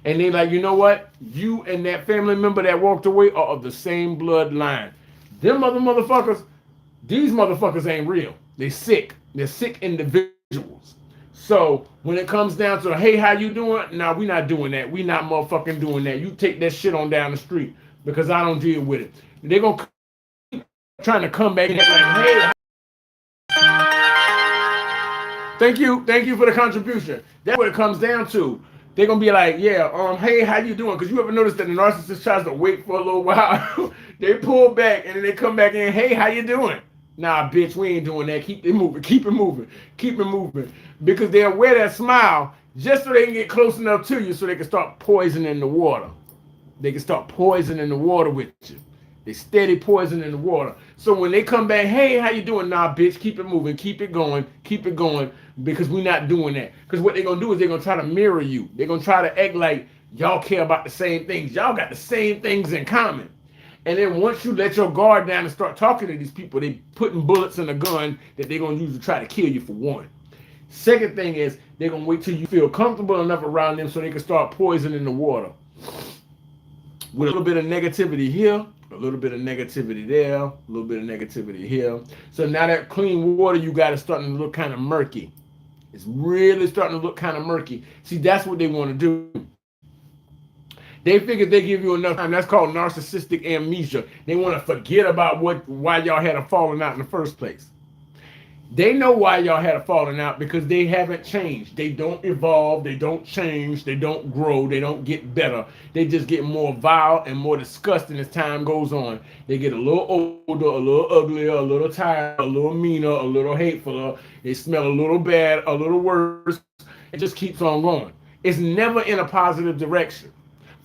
And they like, you know what? You and that family member that walked away are of the same bloodline. Them other motherfuckers, these motherfuckers ain't real. They sick. They're sick individuals. So when it comes down to, hey, how you doing? Nah, we not doing that. We not motherfucking doing that. You take that shit on down the street because I don't deal with it. They're going to keep trying to come back and like, hey, thank you for the contribution. That's what it comes down to. They're gonna be like, yeah, hey, how you doing? Because you ever notice that the narcissist tries to wait for a little while, they pull back and then they come back in, hey, how you doing? Nah, bitch, we ain't doing that. Keep it moving, keep it moving, keep it moving. Because they'll wear that smile just so they can get close enough to you so they can start poisoning the water. They can start poisoning the water with you. They steady poisoning the water. So when they come back, hey, how you doing? Nah, bitch, keep it moving, keep it going, because we're not doing that. Because what they're going to do is they're going to try to mirror you. They're going to try to act like y'all care about the same things. Y'all got the same things in common. And then once you let your guard down and start talking to these people, they putting bullets in a gun that they're going to use to try to kill you, for one. Second thing is they're going to wait till you feel comfortable enough around them so they can start poisoning the water. With a little bit of negativity here, a little bit of negativity there, a little bit of negativity here. So now that clean water you got is starting to look kind of murky. It's really starting to look kind of murky. See, that's what they want to do. They figure they give you enough time. That's called narcissistic amnesia. They want to forget about why y'all had a falling out in the first place. They know why y'all had a falling out because they haven't changed. They don't evolve. They don't change. They don't grow. They don't get better. They just get more vile and more disgusting as time goes on. They get a little older, a little uglier, a little tired, a little meaner, a little hatefuler. They smell a little bad, a little worse. It just keeps on going. It's never in a positive direction.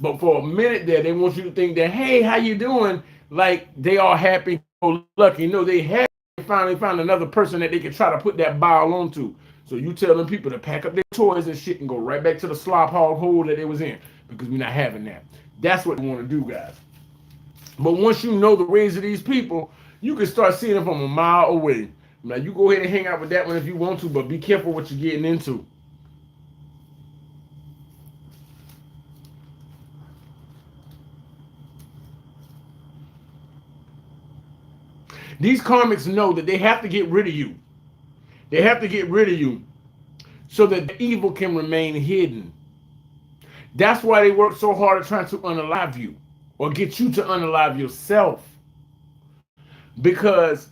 But for a minute there, they want you to think that, hey, how you doing? Like they are happy or lucky. No, they happy. Finally found another person that they can try to put that bile onto. So you tell them people to pack up their toys and shit and go right back to the slop hog hole that they was in, because we're not having that. That's what they want to do, guys. But once you know the ways of these people, you can start seeing them from a mile away. Now you go ahead and hang out with that one if you want to, but be careful what you're getting into. These karmics know that they have to get rid of you. They have to get rid of you so that the evil can remain hidden. That's why they work so hard at trying to unalive you or get you to unalive yourself. Because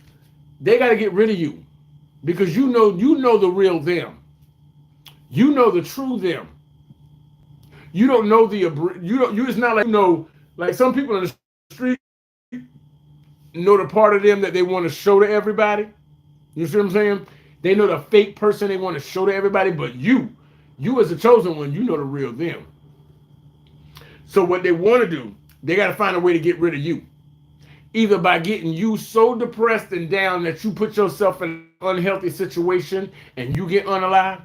they got to get rid of you. Because you know the real them. You know the true them. You don't know it's not like, like some people in the street know the part of them that they want to show to everybody. You see what I'm saying? They know the fake person they want to show to everybody, but you as a chosen one, you know the real them. So what they want to do, they got to find a way to get rid of you. Either by getting you so depressed and down that you put yourself in an unhealthy situation and you get unalive,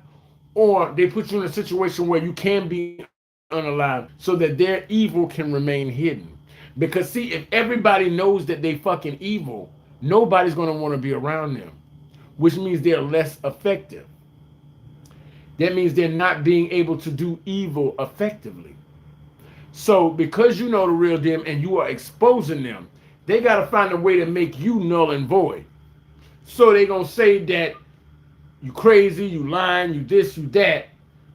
or they put you in a situation where you can be unalive so that their evil can remain hidden. Because see, if everybody knows that they fucking evil, nobody's going to want to be around them, which means they're less effective. That means they're not being able to do evil effectively. So because you know the real them and you are exposing them, they got to find a way to make you null and void. So they're going to say that you crazy, you lying, you this, you that.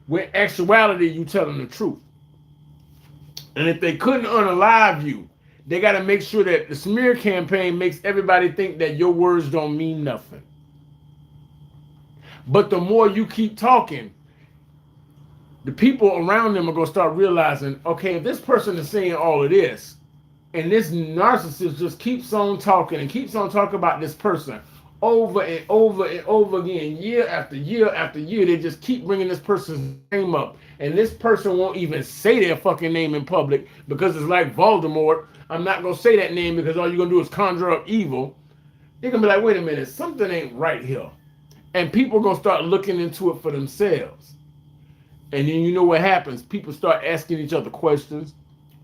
When actuality, you telling the truth. And if they couldn't unalive you, they got to make sure that the smear campaign makes everybody think that your words don't mean nothing. But the more you keep talking, the people around them are going to start realizing, okay, if this person is saying all of this, and this narcissist just keeps on talking and keeps on talking about this person over and over and over again, year after year after year, they just keep bringing this person's name up. And this person won't even say their fucking name in public because it's like Voldemort. I'm not going to say that name because all you're going to do is conjure up evil. They're going to be like, wait a minute, something ain't right here. And people are going to start looking into it for themselves. And then you know what happens? People start asking each other questions.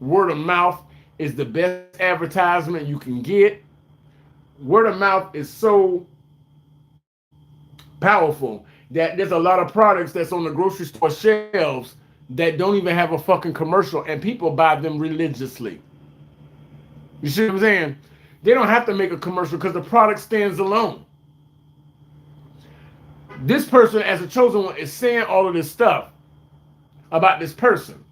Word of mouth is the best advertisement you can get. Word of mouth is so powerful that there's a lot of products that's on the grocery store shelves that don't even have a fucking commercial, and people buy them religiously. You see what I'm saying? They don't have to make a commercial because the product stands alone. This person, as a chosen one, is saying all of this stuff about this person.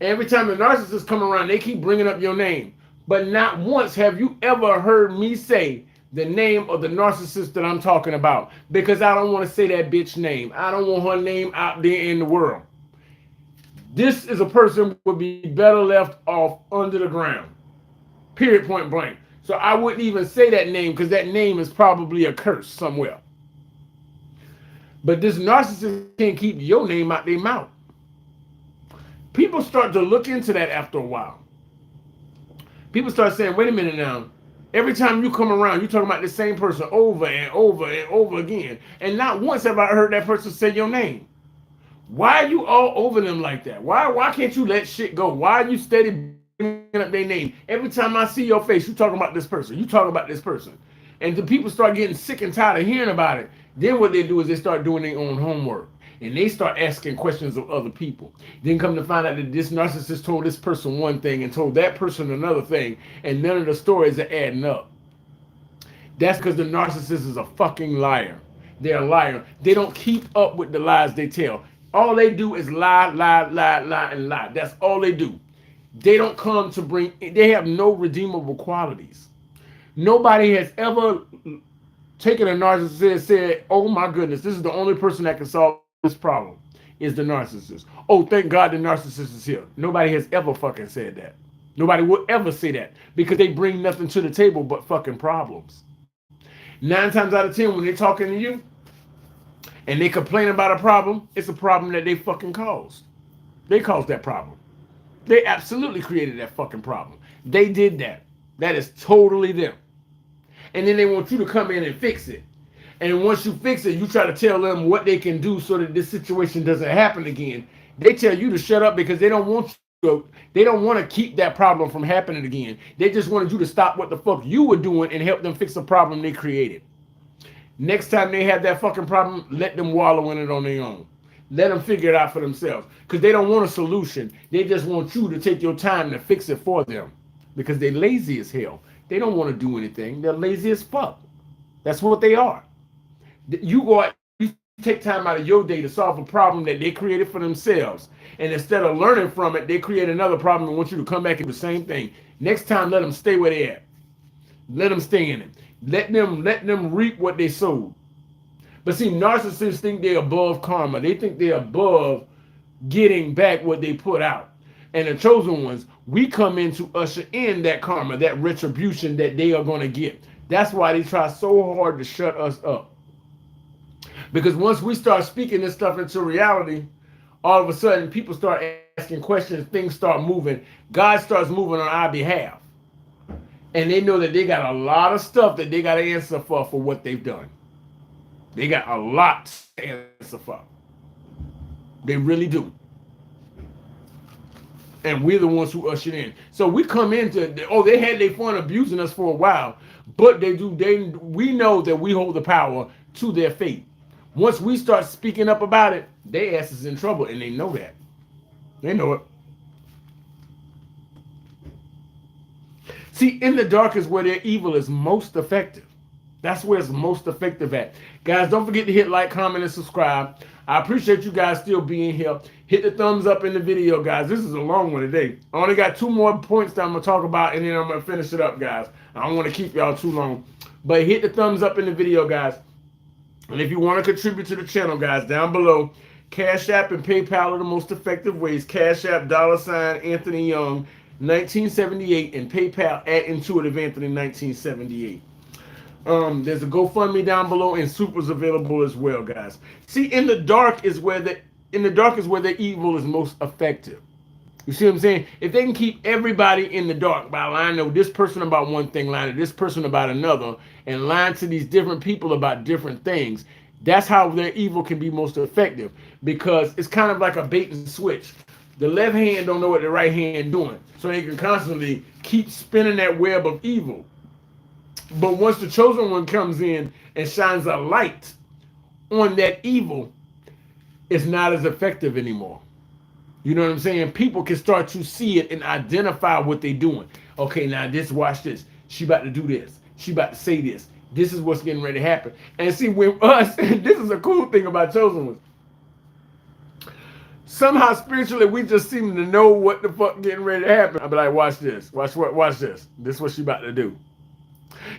Every time the narcissists come around, they keep bringing up your name. But not once have you ever heard me say the name of the narcissist that I'm talking about, because I don't want to say that bitch name. I don't want her name out there in the world. This is a person who would be better left off under the ground. Period, point blank. So I wouldn't even say that name because that name is probably a curse somewhere. But this narcissist can't keep your name out their mouth. People start to look into that after a while. People start saying, wait a minute now. Every time you come around, you're talking about the same person over and over and over again. And not once have I heard that person say your name. Why are you all over them like that? Why can't you let shit go? Why are you steady bringing up their name? Every time I see your face, you talking about this person. You talking about this person. And the people start getting sick and tired of hearing about it. Then what they do is they start doing their own homework. And they start asking questions of other people. Then come to find out that this narcissist told this person one thing and told that person another thing, and none of the stories are adding up. That's because the narcissist is a fucking liar. They're a liar. They don't keep up with the lies they tell. All they do is lie, lie, lie, lie, and lie. That's all they do. They don't come to bring, they have no redeemable qualities. Nobody has ever taken a narcissist and said, oh my goodness, this is the only person that can solve this problem, is the narcissist. Oh, thank God the narcissist is here. Nobody has ever fucking said that. Nobody will ever say that because they bring nothing to the table but fucking problems. 9 times out of 10, when they're talking to you and they complain about a problem, it's a problem that they fucking caused. They caused that problem. They absolutely created that fucking problem. They did that. That is totally them. And then they want you to come in and fix it. And once you fix it, you try to tell them what they can do so that this situation doesn't happen again. They tell you to shut up because they don't want to keep that problem from happening again. They just wanted you to stop what the fuck you were doing and help them fix the problem they created. Next time they have that fucking problem, let them wallow in it on their own. Let them figure it out for themselves. Because they don't want a solution. They just want you to take your time to fix it for them. Because they're lazy as hell. They don't want to do anything. They're lazy as fuck. That's what they are. You go out, you take time out of your day to solve a problem that they created for themselves. And instead of learning from it, they create another problem and want you to come back and do the same thing. Next time, let them stay where they're at. Let them stay in it. Let them reap what they sowed. But see, narcissists think they're above karma. They think they're above getting back what they put out. And the chosen ones, we come in to usher in that karma, that retribution that they are going to get. That's why they try so hard to shut us up. Because once we start speaking this stuff into reality, all of a sudden people start asking questions, things start moving. God starts moving on our behalf. And they know that they got a lot of stuff that they got to answer for what they've done. They got a lot to answer for. They really do. And we're the ones who ushered in. So we come into, they had their fun abusing us for a while, but we know that we hold the power to their fate. Once we start speaking up about it, their ass is in trouble, and they know that. They know it. See, in the dark is where their evil is most effective. That's where it's most effective at. Guys, don't forget to hit like, comment, and subscribe. I appreciate you guys still being here. Hit the thumbs up in the video, guys. This is a long one today. I only got 2 more points that I'm going to talk about, and then I'm going to finish it up, guys. I don't want to keep y'all too long. But hit the thumbs up in the video, guys. And if you want to contribute to the channel, guys, down below, Cash App and PayPal are the most effective ways. Cash App, $ Anthony Young, 1978, and PayPal at Intuitive Anthony, 1978. There's a GoFundMe down below, and Super's available as well, guys. See, in the dark is where the evil is most effective. You see what I'm saying? If they can keep everybody in the dark by lying to this person about one thing, lying to this person about another, and lying to these different people about different things, that's how their evil can be most effective, because it's kind of like a bait and switch. The left hand don't know what the right hand doing, so they can constantly keep spinning that web of evil. But once the chosen one comes in and shines a light on that evil, it's not as effective anymore. You know what I'm saying? People can start to see it and identify what they're doing. Okay, now watch this. She about to do this. She about to say this. This is what's getting ready to happen. And see, with us, this is a cool thing about chosen ones. Somehow spiritually, we just seem to know what the fuck getting ready to happen. I'll be like, watch this. Watch this. This is what she about to do.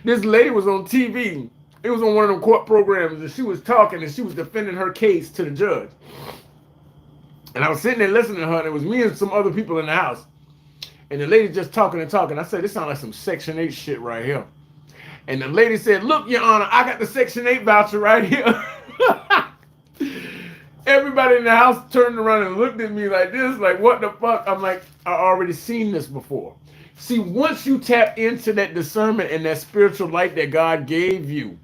This lady was on TV. It was on one of them court programs, and she was talking, and she was defending her case to the judge. And I was sitting there listening to her, and it was me and some other people in the house. And the lady just talking and talking. I said, this sounds like some Section 8 shit right here. And the lady said, look, Your Honor, I got the Section 8 voucher right here. Everybody in the house turned around and looked at me like this, like, what the fuck? I'm like, I already seen this before. See, once you tap into that discernment and that spiritual light that God gave you,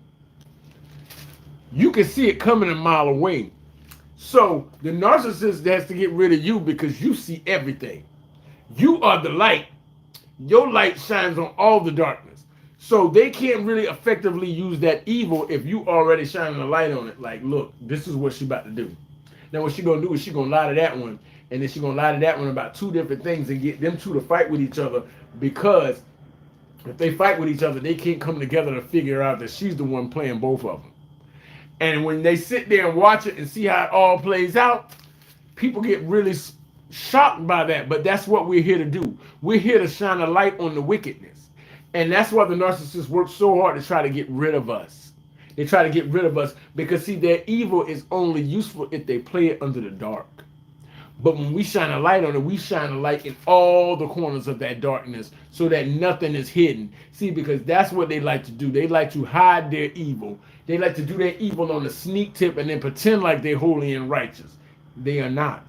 you can see it coming a mile away. So the narcissist has to get rid of you because you see everything. You are the light. Your light shines on all the darkness. So they can't really effectively use that evil if you already shining a light on it. Like, look, this is what she about to do. Now what she gonna do is she gonna lie to that one, and then she gonna lie to that one about 2 different things and get them 2 to fight with each other, because if they fight with each other, they can't come together to figure out that she's the one playing both of them. And when they sit there and watch it and see how it all plays out, people get really shocked by that. But that's what we're here to do. We're here to shine a light on the wickedness. And that's why the narcissists work so hard to try to get rid of us. They try to get rid of us because, see, their evil is only useful if they play it under the dark. But when we shine a light on it, we shine a light in all the corners of that darkness so that nothing is hidden. See, because that's what they like to do. They like to hide their evil. They like to do their evil on the sneak tip and then pretend like they're holy and righteous. They are not.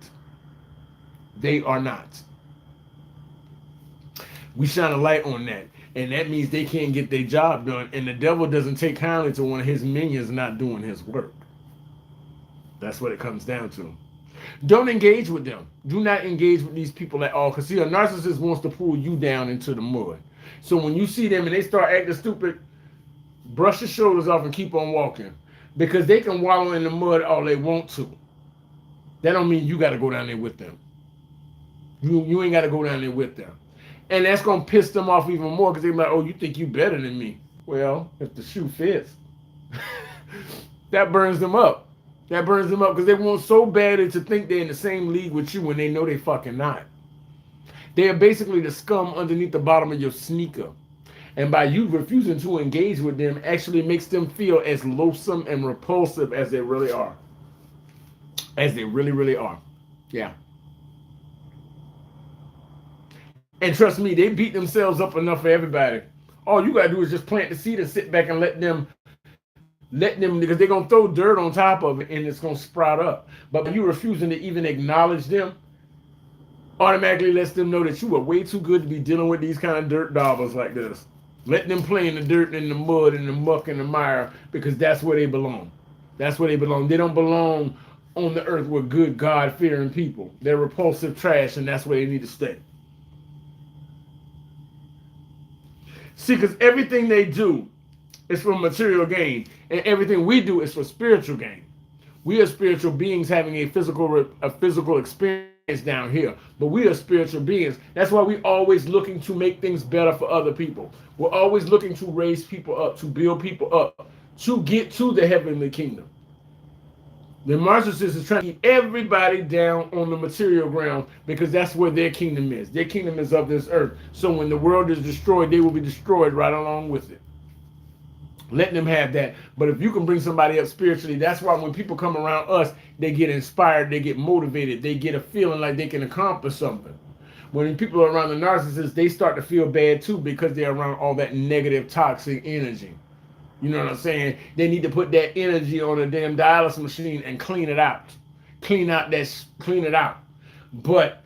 They are not. We shine a light on that. And that means they can't get their job done. And the devil doesn't take kindly to one of his minions not doing his work. That's what it comes down to. Don't engage with them. Do not engage with these people at all. Because, see, a narcissist wants to pull you down into the mud. So when you see them and they start acting stupid, brush your shoulders off and keep on walking. Because they can wallow in the mud all they want to. That don't mean you got to go down there with them. You ain't got to go down there with them. And that's going to piss them off even more, because they're like, oh, you think you better than me. Well, if the shoe fits. That burns them up. That burns them up because they want so badly to think they're in the same league with you when they know they fucking not. They are basically the scum underneath the bottom of your sneaker. And by you refusing to engage with them actually makes them feel as loathsome and repulsive as they really are. As they really, really are. Yeah. And trust me, they beat themselves up enough for everybody. All you gotta do is just plant the seed and sit back and let them, because they're gonna throw dirt on top of it and it's gonna sprout up. But by you refusing to even acknowledge them, automatically lets them know that you are way too good to be dealing with these kind of dirt daubers like this. Let them play in the dirt and in the mud and the muck and the mire, because that's where they belong. That's where they belong. They don't belong on the earth with good God-fearing people. They're repulsive trash, and that's where they need to stay. See, because everything they do is for material gain, and everything we do is for spiritual gain. We are spiritual beings having a physical experience down here, but we are spiritual beings. That's why we always looking to make things better for other people. We're always looking to raise people up, to build people up, to get to the heavenly kingdom. The Narcissist is trying to keep everybody down on the material ground because that's where their kingdom is. Their kingdom is of this earth. So when the world is destroyed, they will be destroyed right along with it. Letting them have that. But if you can bring somebody up spiritually, that's why when people come around us, they get inspired, they get motivated, they get a feeling like they can accomplish something. When people are around the narcissist, they start to feel bad too because they're around all that negative, toxic energy. You know what I'm saying? They need to put that energy on a damn dialysis machine and clean it out. Clean it out. But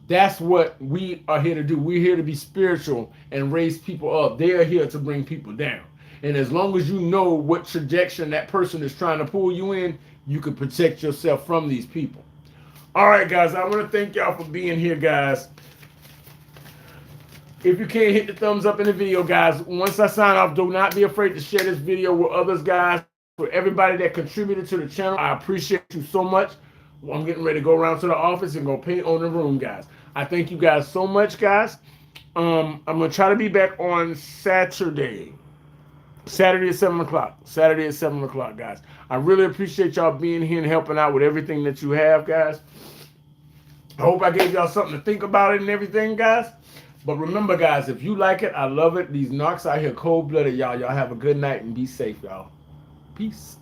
that's what we are here to do. We're here to be spiritual and raise people up. They are here to bring people down. And as long as you know what trajectory that person is trying to pull you in, you can protect yourself from these people. All right, guys, I want to thank y'all for being here, guys. If you can, hit the thumbs up in the video, guys. Once I sign off, do not be afraid to share this video with others, guys. For everybody that contributed to the channel, I appreciate you so much. I'm getting ready to go around to the office and go paint on the room, guys. I thank you guys so much, guys. I'm going to try to be back on Saturday at 7 o'clock. Saturday at 7 o'clock, guys. I really appreciate y'all being here and helping out with everything that you have, guys. I hope I gave y'all something to think about it and everything, guys. But remember, guys, if you like it, I love it. These narcs out here cold-blooded, y'all. Y'all have a good night and be safe, y'all. Peace.